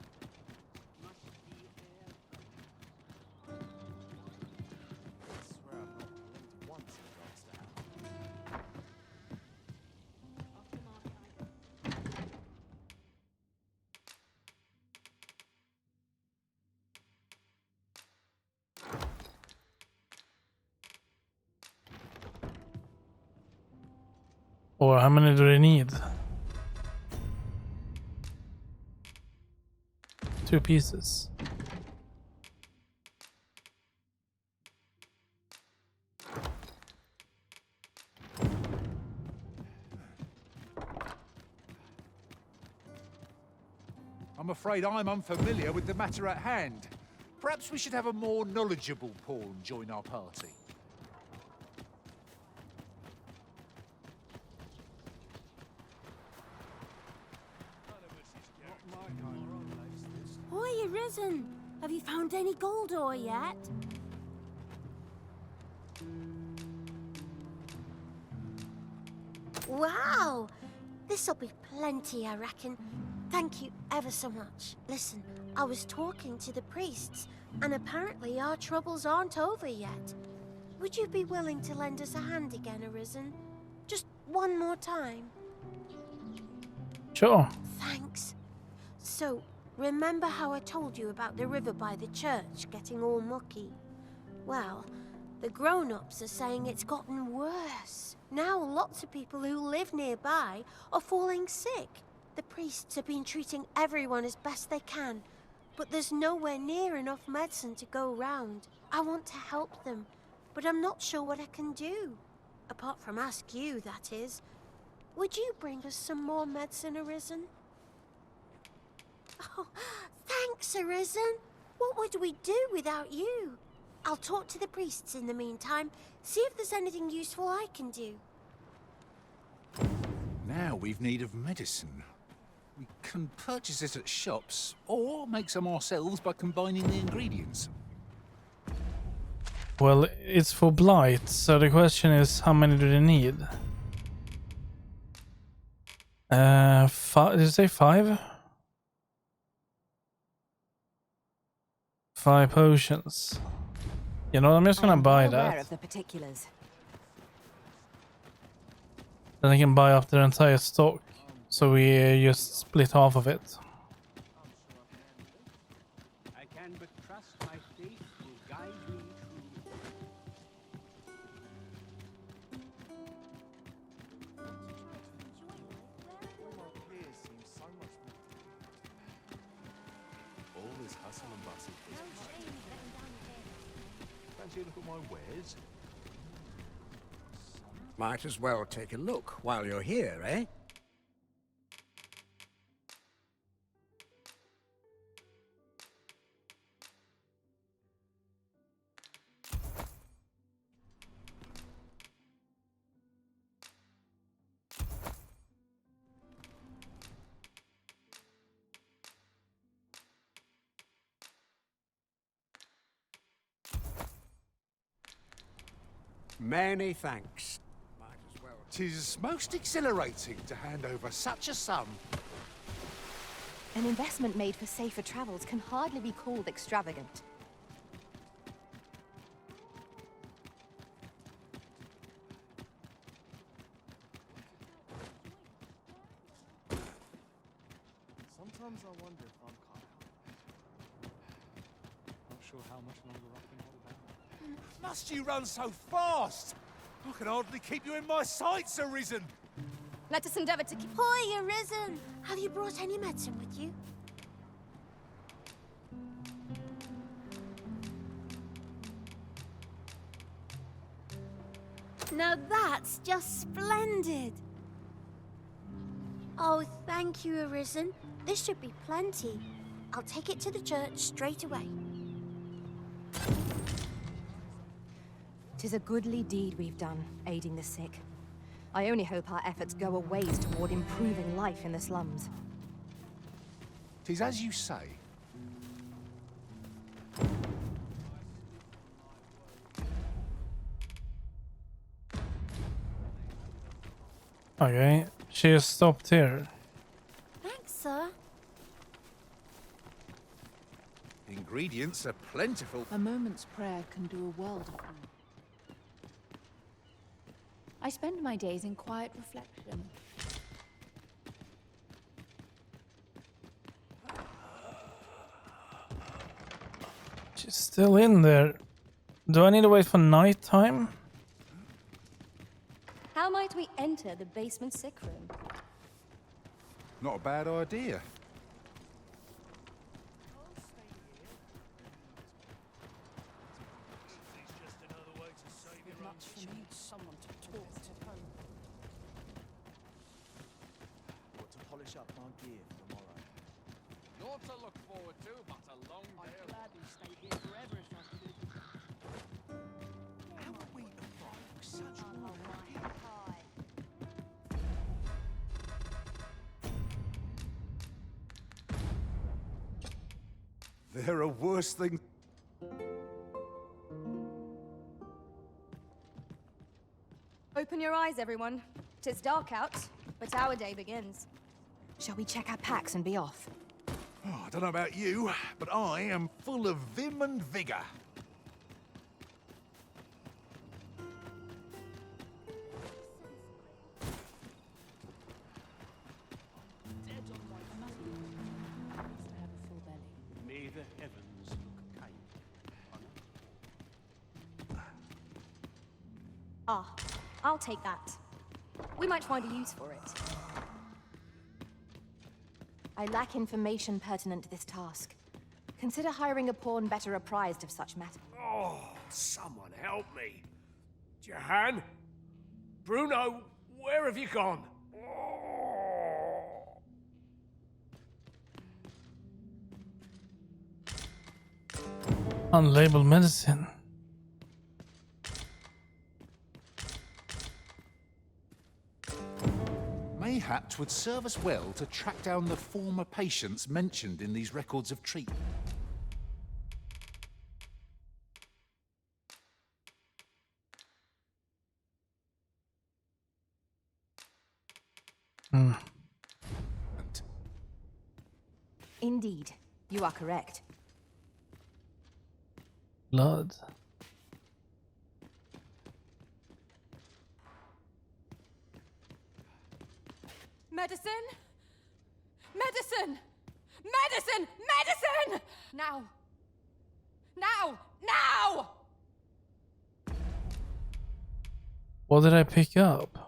Or how many do they need? 2 pieces. I'm afraid I'm unfamiliar with the matter at hand. Perhaps we should have a more knowledgeable pawn join our party. Oi, Arisen! Have you found any gold ore yet? Wow! This'll be plenty, I reckon. Thank you ever so much. Listen, I was talking to the priests, and apparently our troubles aren't over yet. Would you be willing to lend us a hand again, Arisen? Just one more time? Sure. Thanks. So, remember how I told you about the river by the church getting all mucky? Well, the grown-ups are saying it's gotten worse. Now lots of people who live nearby are falling sick. The priests have been treating everyone as best they can, but there's nowhere near enough medicine to go round. I want to help them, but I'm not sure what I can do. Apart from ask you, that is. Would you bring us some more medicine, Arisen? Oh, thanks, Arisen. What would we do without you? I'll talk to the priests in the meantime, see if there's anything useful I can do. Now we've need of medicine. We can purchase it at shops, or make some ourselves by combining the ingredients. Well, it's for blight, so the question is, how many do they need? Did you say 5? 5 potions. You know, I'm just gonna buy Aware that. of the particulars. Then I can buy up their entire stock, so we just split half of it. I can but trust my faith will guide me All this hustle and bustle. Fancy a look at my wares? Might as well take a look while you're here, eh? Many thanks. Tis most exhilarating to hand over such a sum. An investment made for safer travels can hardly be called extravagant. Sometimes I wonder if I'm Kyle. Not sure how much longer I can hold out. Must you run so fast? I can hardly keep you in my sights, Arisen. Let us endeavor to keep... Boy, Arisen! Have you brought any medicine with you? Now that's just splendid! Oh, thank you, Arisen. This should be plenty. I'll take it to the church straight away. 'Tis a goodly deed we've done, aiding the sick. I only hope our efforts go a ways toward improving life in the slums. 'Tis as you say. Okay, she has stopped here. Thanks, sir. Ingredients are plentiful. A moment's prayer can do a world of good. I spend my days in quiet reflection. She's still in there. Do I need to wait for nighttime? How might we enter the basement sick room? Not a bad idea. Much for me, someone to talk to. Got to polish up my gear for tomorrow. Not to look forward to, but a long day. I'd gladly stay here forever if I could. How are we to rock such There are worse things. Open your eyes, everyone. 'Tis dark out, but our day begins. Shall we check our packs and be off? Oh, I don't know about you, but I am full of vim and vigor. May the heavens look kind on us. Ah, I'll take that. We might find a use for it. I lack information pertinent to this task. Consider hiring a pawn better apprised of such matter. Oh, someone help me. Jahan? Bruno, where have you gone? Unlabeled medicine. Mayhaps would serve us well to track down the former patients mentioned in these records of treatment. Indeed, you are correct. Blood. Medicine! Medicine! Medicine! Medicine! Now! Now! Now! What did I pick up?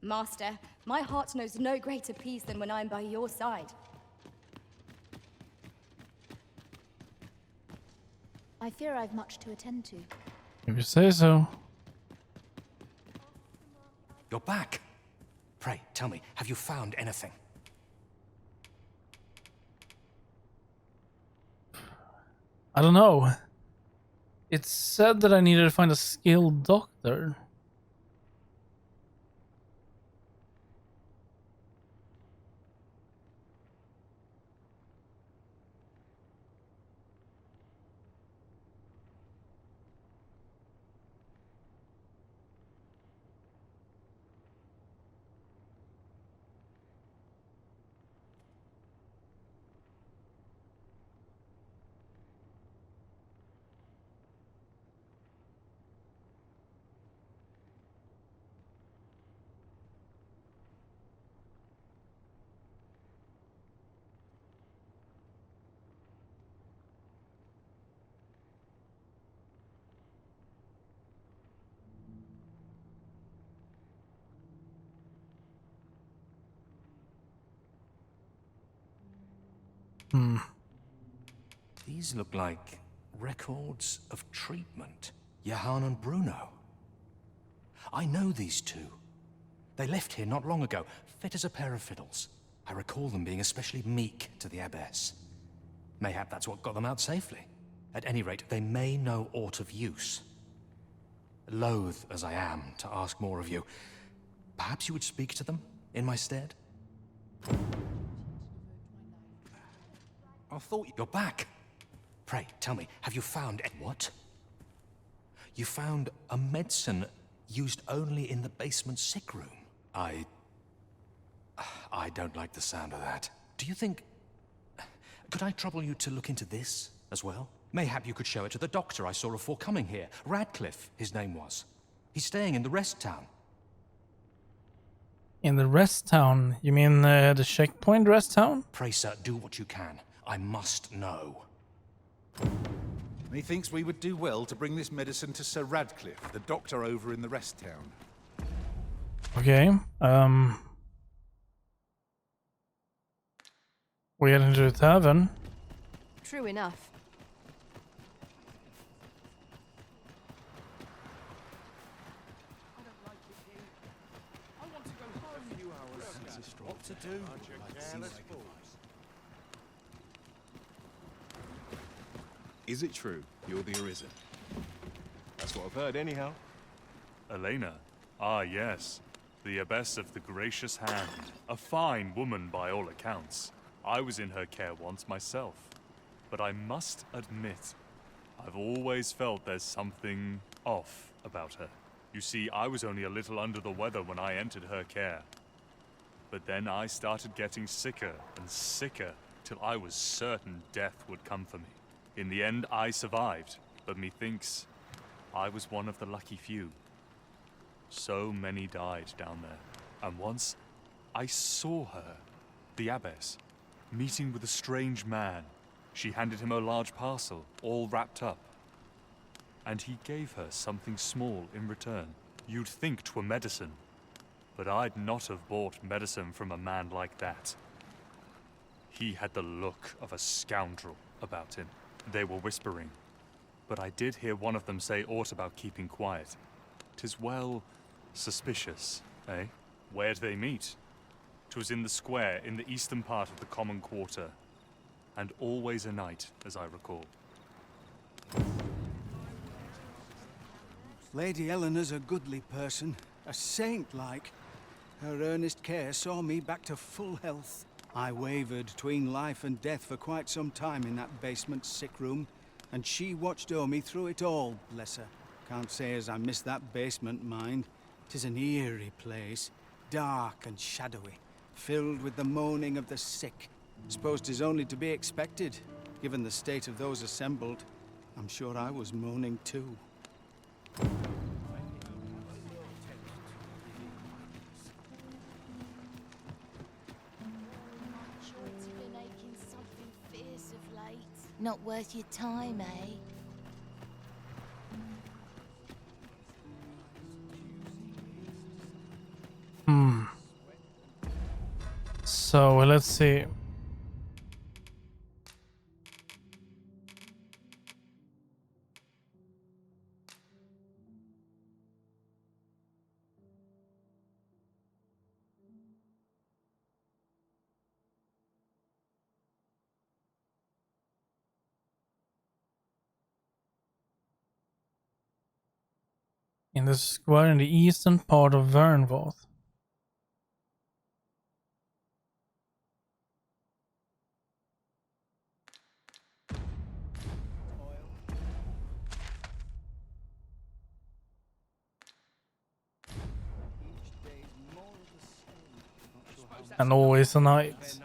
Master, my heart knows no greater peace than when I'm by your side. I fear I've much to attend to. If you say so. You're back. Pray, tell me, have you found anything? If you say so. I don't know. It said that I needed to find a skilled doctor. These look like records of treatment. Johann and Bruno. I know these two. They left here not long ago, fit as a pair of fiddles. I recall them being especially meek to the abbess. Mayhap that's what got them out safely. At any rate, they may know aught of use. Loath as I am to ask more of you, perhaps you would speak to them in my stead? I thought you're back. Pray, tell me, have you found what? You found a medicine used only in the basement sick room. I don't like the sound of that. Do you think... Could I trouble you to look into this as well? Mayhap you could show it to the doctor I saw before coming here. Radcliffe, his name was. He's staying in the rest town. In the rest town? You mean the checkpoint rest town? Pray, sir, do what you can. I must know. Methinks we would do well to bring this medicine to Sir Radcliffe, the doctor over in the rest town. Okay, we get into the tavern. True enough. What to do? Is it true you're the Arisen? That's what I've heard anyhow. Elena? Ah, yes. The Abbess of the Gracious Hand. A fine woman by all accounts. I was in her care once myself. But I must admit, I've always felt there's something off about her. You see, I was only a little under the weather when I entered her care. But then I started getting sicker and sicker, till I was certain death would come for me. In the end, I survived, but methinks I was one of the lucky few. So many died down there. And once, I saw her, the abbess, meeting with a strange man. She handed him a large parcel, all wrapped up. And he gave her something small in return. You'd think 'twere medicine, but I'd not have bought medicine from a man like that. He had the look of a scoundrel about him. They were whispering, but I did hear one of them say aught about keeping quiet. 'Tis well suspicious, eh? Where'd they meet? 'Twas in the square in the eastern part of the common quarter, and always a night, as I recall. Lady Eleanor's a goodly person, a saint-like. Her earnest care saw me back to full health. I wavered between life and death for quite some time in that basement sick room, and she watched o'er me through it all, bless her. Can't say as I miss that basement, mind. 'Tis an eerie place, dark and shadowy, filled with the moaning of the sick. Suppose 'tis only to be expected, given the state of those assembled. I'm sure I was moaning too. Not worth your time, eh? So let's see. In the square in the eastern part of Vernvoth. And always a night.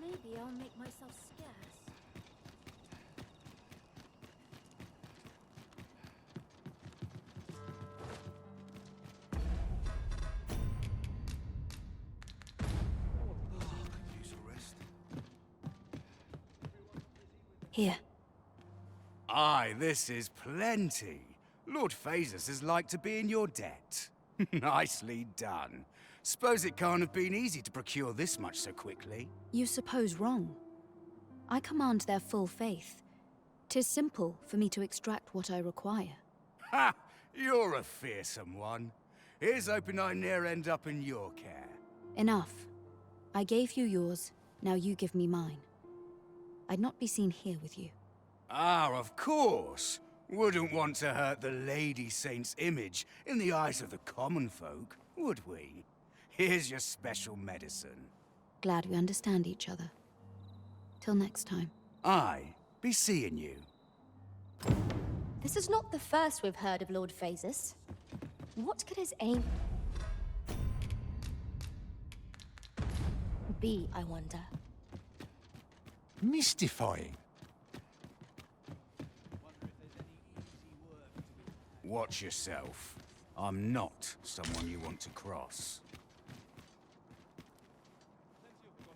Maybe I'll make myself scarce. Here. Aye, this is plenty. Lord Phasus is like to be in your debt. Nicely done. Suppose it can't have been easy to procure this much so quickly. You suppose wrong. I command their full faith. 'Tis simple for me to extract what I require. Ha! You're a fearsome one. Here's hoping I ne'er end up in your care. Enough. I gave you yours, now you give me mine. I'd not be seen here with you. Ah, of course. Wouldn't want to hurt the Lady Saint's image in the eyes of the common folk, would we? Here's your special medicine. Glad we understand each other. Till next time. Aye, be seeing you. This is not the first we've heard of Lord Phasus. What could his aim be, I wonder? Mystifying. Watch yourself. I'm not someone you want to cross.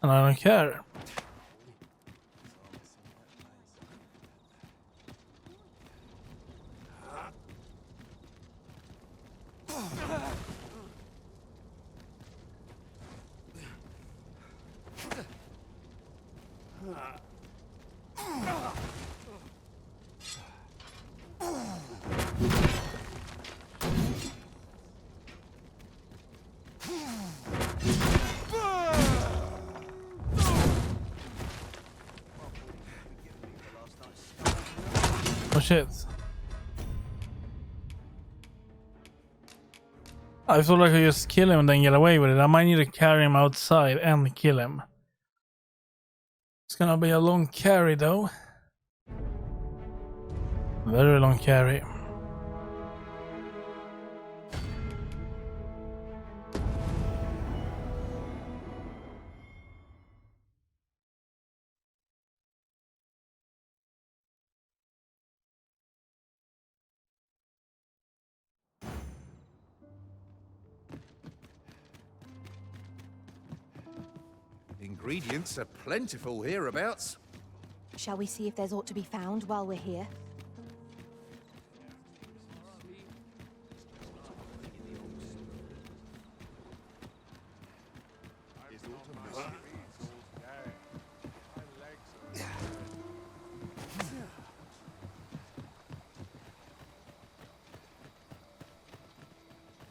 And I don't care. Oh shit. I feel like I just kill him and then get away with it. I might need to carry him outside and kill him. It's gonna be a long carry though. Very long carry. Ingredients are plentiful hereabouts. Shall we see if there's aught to be found while we're here?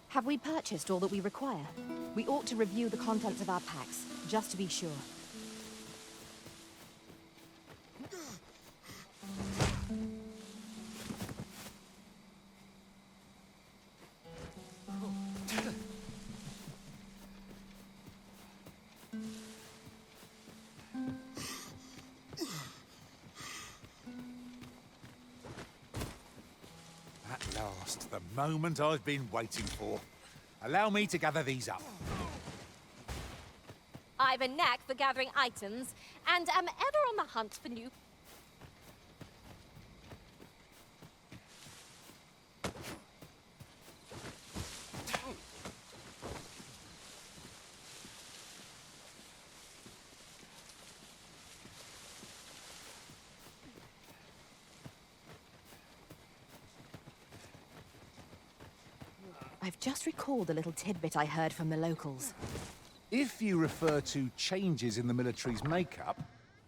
Have we purchased all that we require? We ought to review the contents of our packs, just to be sure. At last, the moment I've been waiting for. Allow me to gather these up. I've a knack for gathering items, and am ever on the hunt for new... I've just recalled a little tidbit I heard from the locals. If you refer to changes in the military's makeup,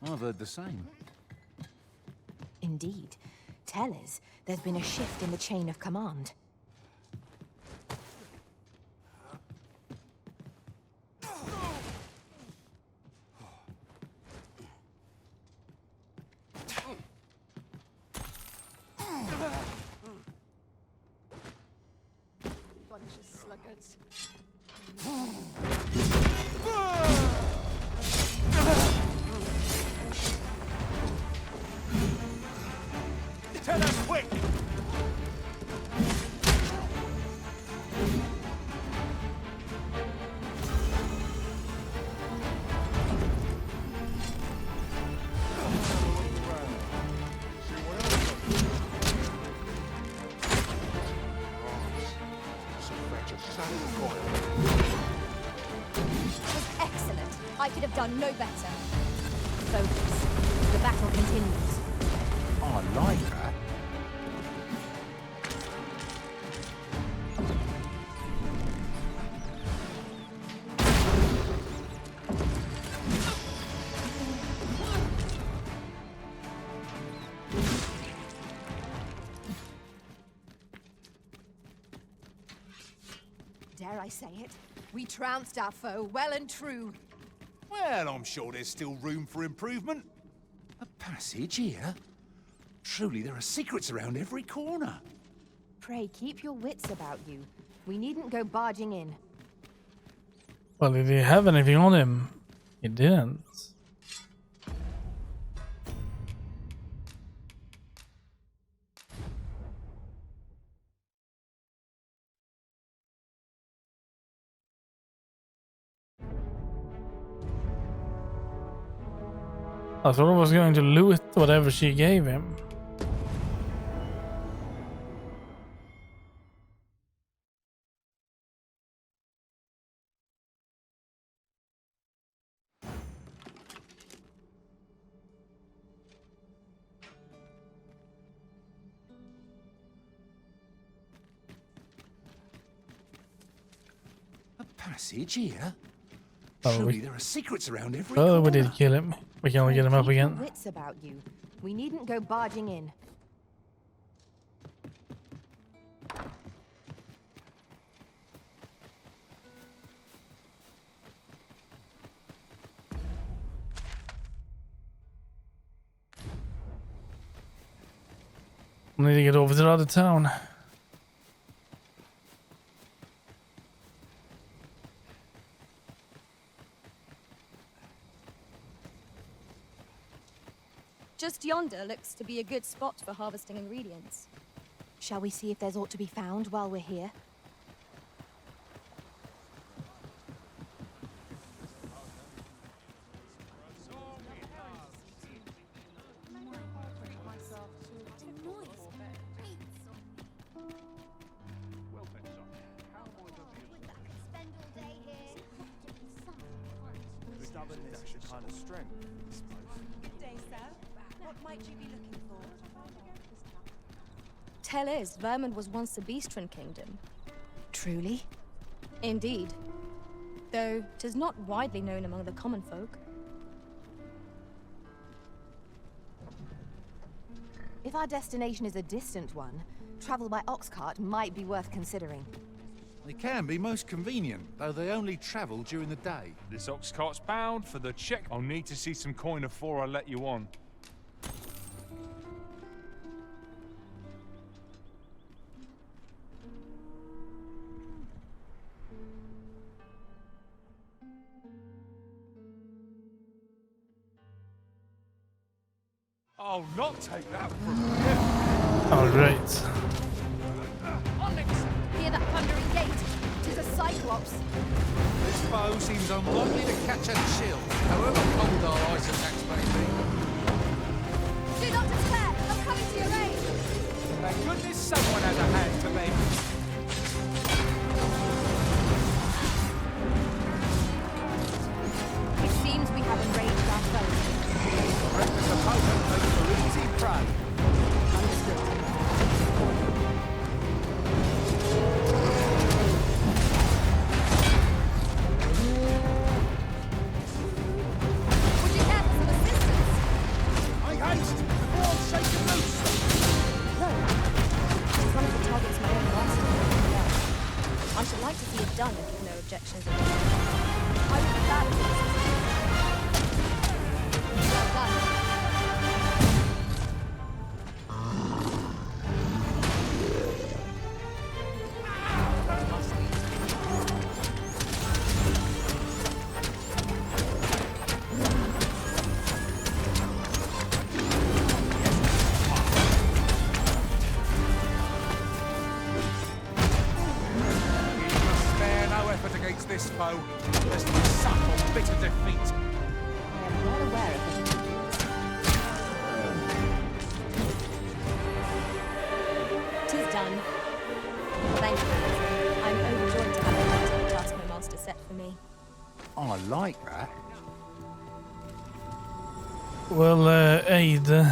I've heard the same. Indeed. Tell us, there's been a shift in the chain of command. targets. Tell us quick! Excellent. I could have done no better. Focus. The battle continues. I like that. Dare I say it? We trounced our foe well and true. Well, I'm sure there's still room for improvement. A passage here? Truly, there are secrets around every corner. Pray, keep your wits about you. We needn't go barging in. Well, did he have anything on him? He didn't. I thought I was going to loot whatever she gave him. A passage here? Oh, Truly, there are secrets around every oh, corner. we did kill him. We can only get him up Keep your again. wits about you. We needn't go barging in. We need to get over to the other town. Just yonder looks to be a good spot for harvesting ingredients. Shall we see if there's aught to be found while we're here? Kind of strength, I suppose. Good day, sir. What might you be looking for? Tell is, Vermund was once a Beastren kingdom. Truly? Indeed. Though 'tis not widely known among the common folk. If our destination is a distant one, travel by ox cart might be worth considering. They can be most convenient, though they only travel during the day. This ox cart's bound for the check. I'll need to see some coin before I let you on. I'll not take that from you. Oh, great. Onyx! Hear that thundering gate? 'Tis a cyclops. This foe seems unlikely to catch a chill, however cold our ice attacks may be. Do not despair! I'm coming to your aid! Thank goodness someone has a hand to lend. It seems we have enraged our foe. Reckless opponent makes for easy prey. Understood. Would you care for some assistance? Make haste before I'm shaken loose! Look! It's one of the targets my own master. lest we suck on bitter defeat. I am not aware of any. Tis done. Thank you. I'm overjoyed to have the task my master set for me. I like that. Well, aid. This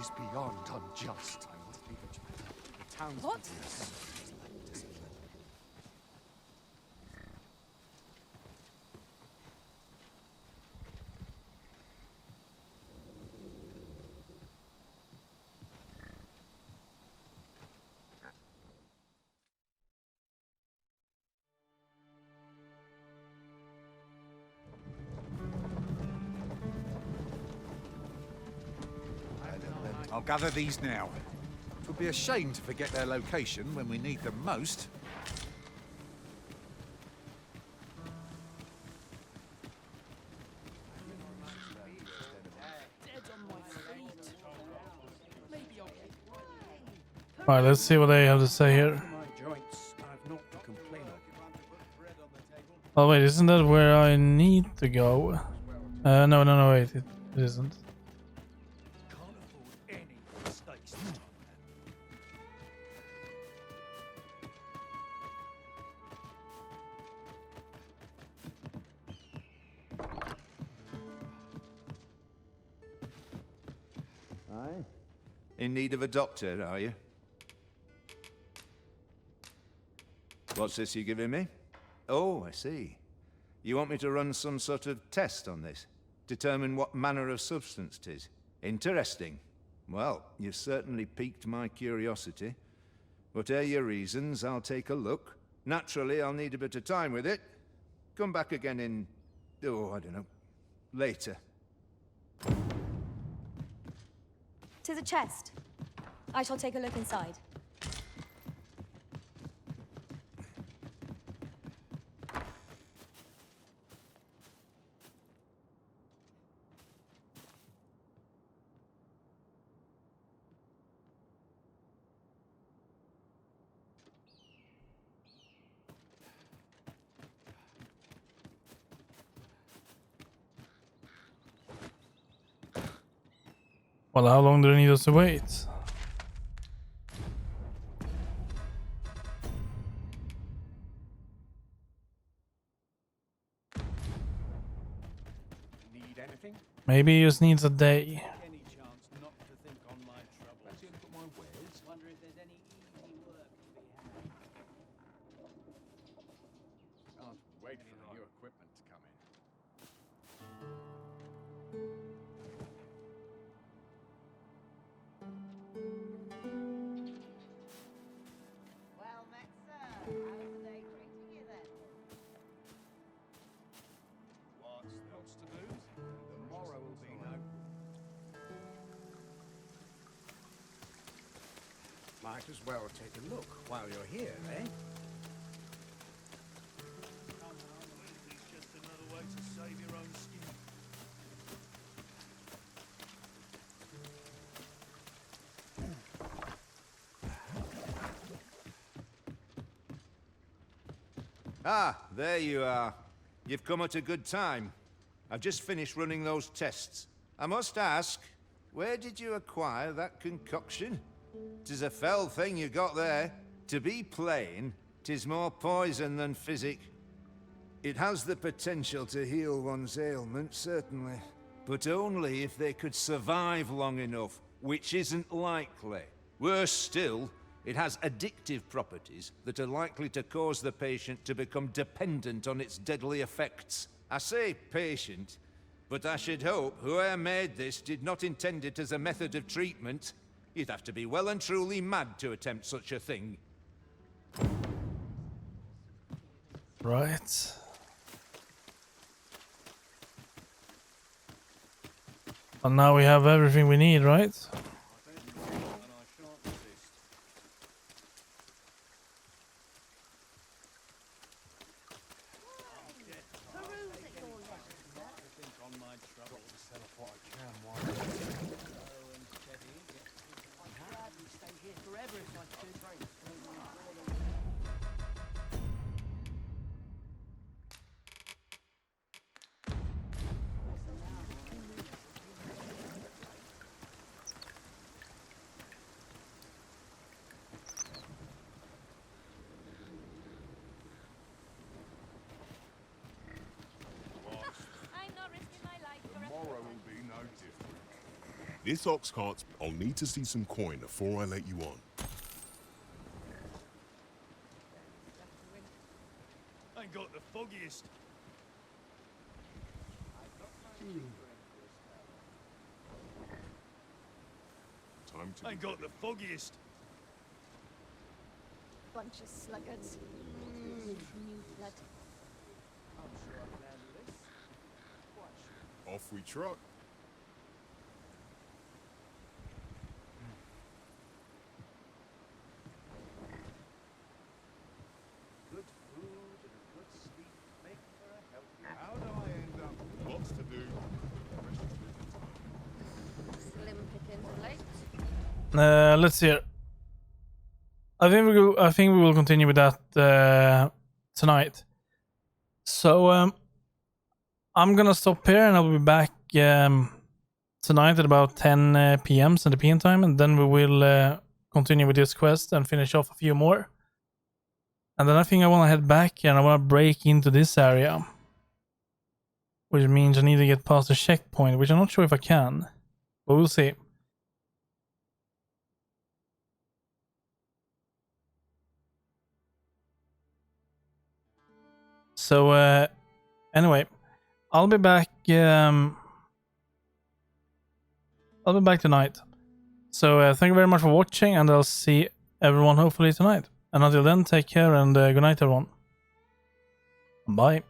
is beyond unjust. I must be much better. The town's What? I'll gather these now. It would be a shame to forget their location when we need them most. Alright, let's see what they have to say here. Oh wait, isn't that where I need to go? No, wait, it isn't. Aye. In need of a doctor, are you? What's this you're giving me? Oh, I see. You want me to run some sort of test on this? Determine what manner of substance 'tis? Interesting. Well, you've certainly piqued my curiosity. Whatever your reasons, I'll take a look. Naturally, I'll need a bit of time with it. Come back again in... oh, I don't know. Later. To the chest. I shall take a look inside. Well, how long do they need us to wait? Need anything? Maybe he just needs a day. Any chance not to think on my troubles? That's it for my wares. Wonder if there's any easy work to be had. Can't wait for the new equipment to come in. Well met, sir. How's the day treating you then? What's to lose? The morrow will be no. Might as well take a look while you're here, eh? It's just another way to save your own skin. Ah, there you are. You've come at a good time. I've just finished running those tests. I must ask, where did you acquire that concoction? 'Tis a fell thing you got there. To be plain, 'tis more poison than physic. It has the potential to heal one's ailment, certainly. But only if they could survive long enough, which isn't likely. Worse still, it has addictive properties that are likely to cause the patient to become dependent on its deadly effects. I say patient, but I should hope whoever made this did not intend it as a method of treatment. You'd have to be well and truly mad to attempt such a thing. Right. And now we have everything we need, right? This ox cart's... I'll need to see some coin before I let you on. I ain't got the foggiest. Time to... I ain't got the foggiest. Bunch of sluggards. New blood. Off we trot. Good food and a good sleep make for a healthy... How do I end up? Lots to do. Slim pickings of late. Let's see. I think we will continue with that tonight. So I'm gonna stop here and I'll be back tonight at about 10 p.m. Central time, and then we will continue with this quest and finish off a few more. And then I think I want to head back and I want to break into this area, which means I need to get past the checkpoint, which I'm not sure if I can, but we'll see. So anyway, I'll be back tonight. So thank you very much for watching, and I'll see everyone hopefully tonight. And until then, take care and good night everyone. Bye.